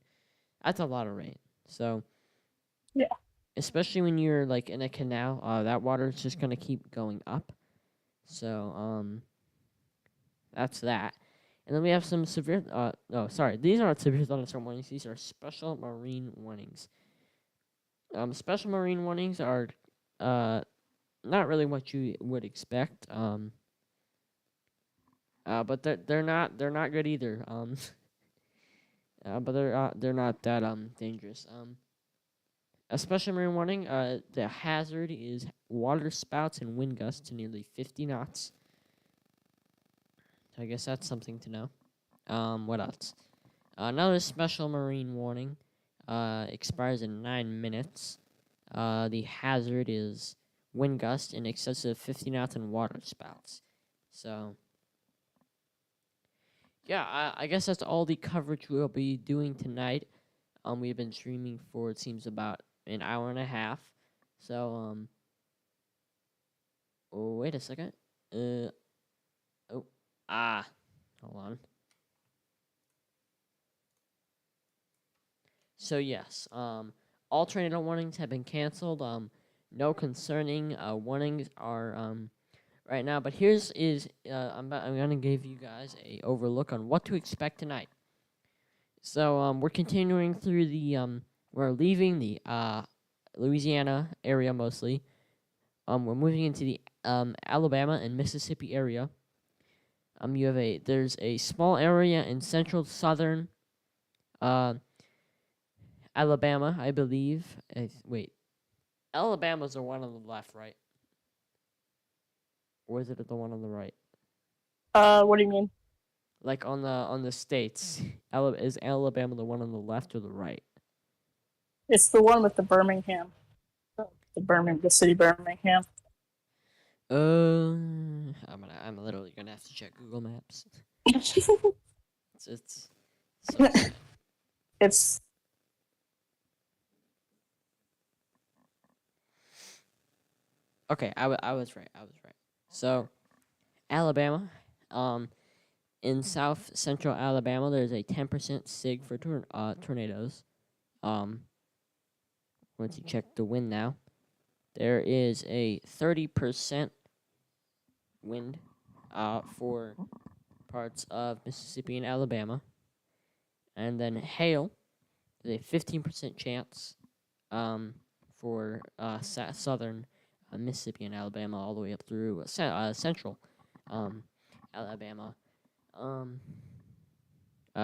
that's a lot of rain. So. Yeah. Especially when you're like in a canal, that water is just gonna keep going up. So that's that. And then we have some severe. No, sorry, these aren't severe thunderstorm warnings. These are special marine warnings. Special marine warnings are, not really what you would expect. But they're not good either. But they're not that dangerous. A special marine warning, the hazard is water spouts and wind gusts to nearly 50 knots. So I guess that's something to know. What else? Another special marine warning expires in 9 minutes. The hazard is wind gusts in excess of 50 knots and water spouts. So, yeah, I guess that's all the coverage we'll be doing tonight. We've been streaming for, it seems, about an hour and a half. So, oh, wait a second. Oh, hold on. So yes, all tornado warnings have been canceled. No concerning warnings are right now. But I'm gonna give you guys a overlook on what to expect tonight. So we're continuing through we're leaving the Louisiana area mostly. We're moving into the Alabama and Mississippi area. There's a small area in central southern Alabama, I believe. Wait, Alabama's the one on the left, right? Or is it the one on the right? What do you mean? Like on the states, is Alabama the one on the left or the right? It's the one with the Birmingham. The city Birmingham. I'm literally gonna have to check Google Maps. It's so It's okay. I was right. So, Alabama, in south central Alabama, there's a 10% sig for tornadoes. Once you check the wind now, there is a 30% wind for parts of Mississippi and Alabama. And then hail, there's a 15% chance for southern Mississippi and Alabama all the way up through central Alabama.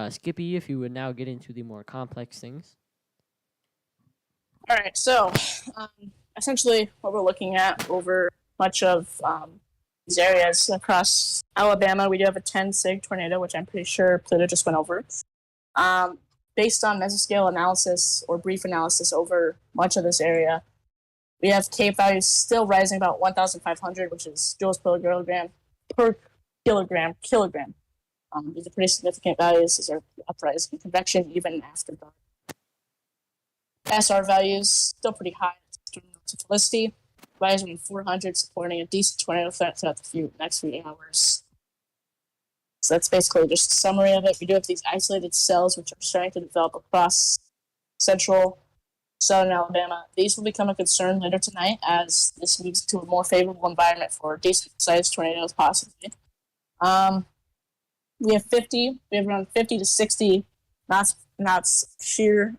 Skippy, if you would now get into the more complex things. all right. So, essentially, what we're looking at over much of these areas across Alabama, we do have a 10 sig tornado, which I'm pretty sure Pluto just went over. Based on mesoscale analysis or brief analysis over much of this area, we have K values still rising about 1,500, which is joules per kilogram. These are pretty significant values. These are uprising convection even after dark. SR values still pretty high. To Felicity, values around 400, supporting a decent tornado threat throughout the next few hours. So that's basically just a summary of it. We do have these isolated cells which are starting to develop across central southern Alabama. These will become a concern later tonight as this moves to a more favorable environment for decent-sized tornadoes, possibly. We have around 50 to 60 knots shear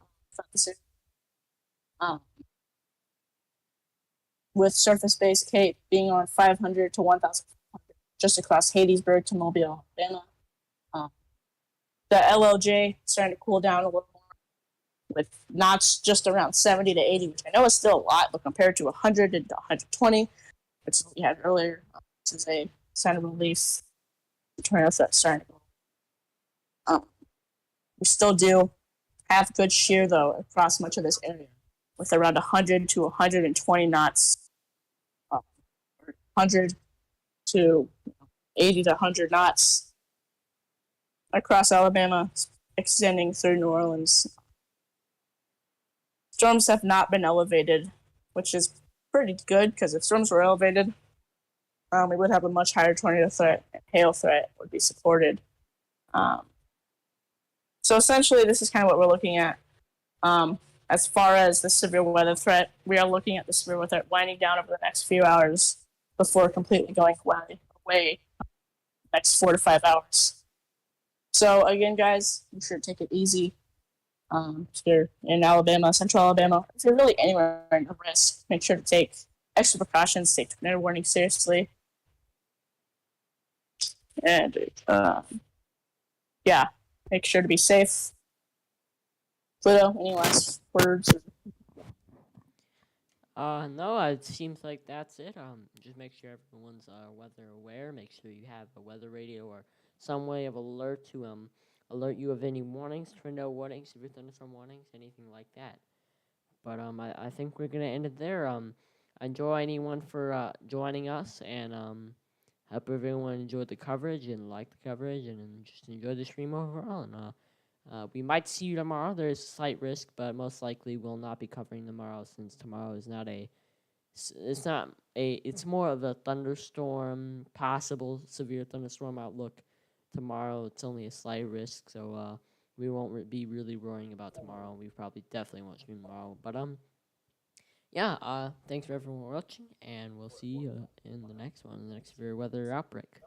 with surface-based Cape being on 500 to 1,000 just across Hattiesburg to Mobile, Alabama. The LLJ starting to cool down a little more with knots just around 70 to 80, which I know is still a lot, but compared to 100 to 120, which is what we had earlier, this is a sign of relief. The tornado threat starting to go. We still do have good shear, though, across much of this area, with around 100 to 120 knots, 100 to 80 to 100 knots across Alabama, extending through New Orleans. Storms have not been elevated, which is pretty good, because if storms were elevated, we would have a much higher tornado threat, and hail threat would be supported. So essentially, this is kind of what we're looking at. As far as the severe weather threat, we are looking at the severe weather threat winding down over the next few hours before completely going away next 4 to 5 hours. So again, guys, be sure to take it easy. If you're in Alabama, Central Alabama, if you're really anywhere in the risk, make sure to take extra precautions, take tornado warning seriously. And yeah, make sure to be safe. Pluto, any last words? No, it seems like that's it. Just make sure everyone's weather aware. Make sure you have a weather radio or some way of alert to alert you of any warnings, tornado warnings, severe thunderstorm warnings, anything like that. But I think we're gonna end it there. Enjoy anyone for joining us, and hope everyone enjoyed the coverage and liked the coverage, and just enjoy the stream overall. And we might see you tomorrow. There is a slight risk, but most likely we'll not be covering tomorrow, since tomorrow is not a. It's not a. It's more of a thunderstorm, possible severe thunderstorm outlook. Tomorrow, it's only a slight risk, so we won't be really worrying about tomorrow. We probably definitely won't stream tomorrow. But yeah. Thanks for everyone watching, and we'll see you in the next one, the next severe weather outbreak.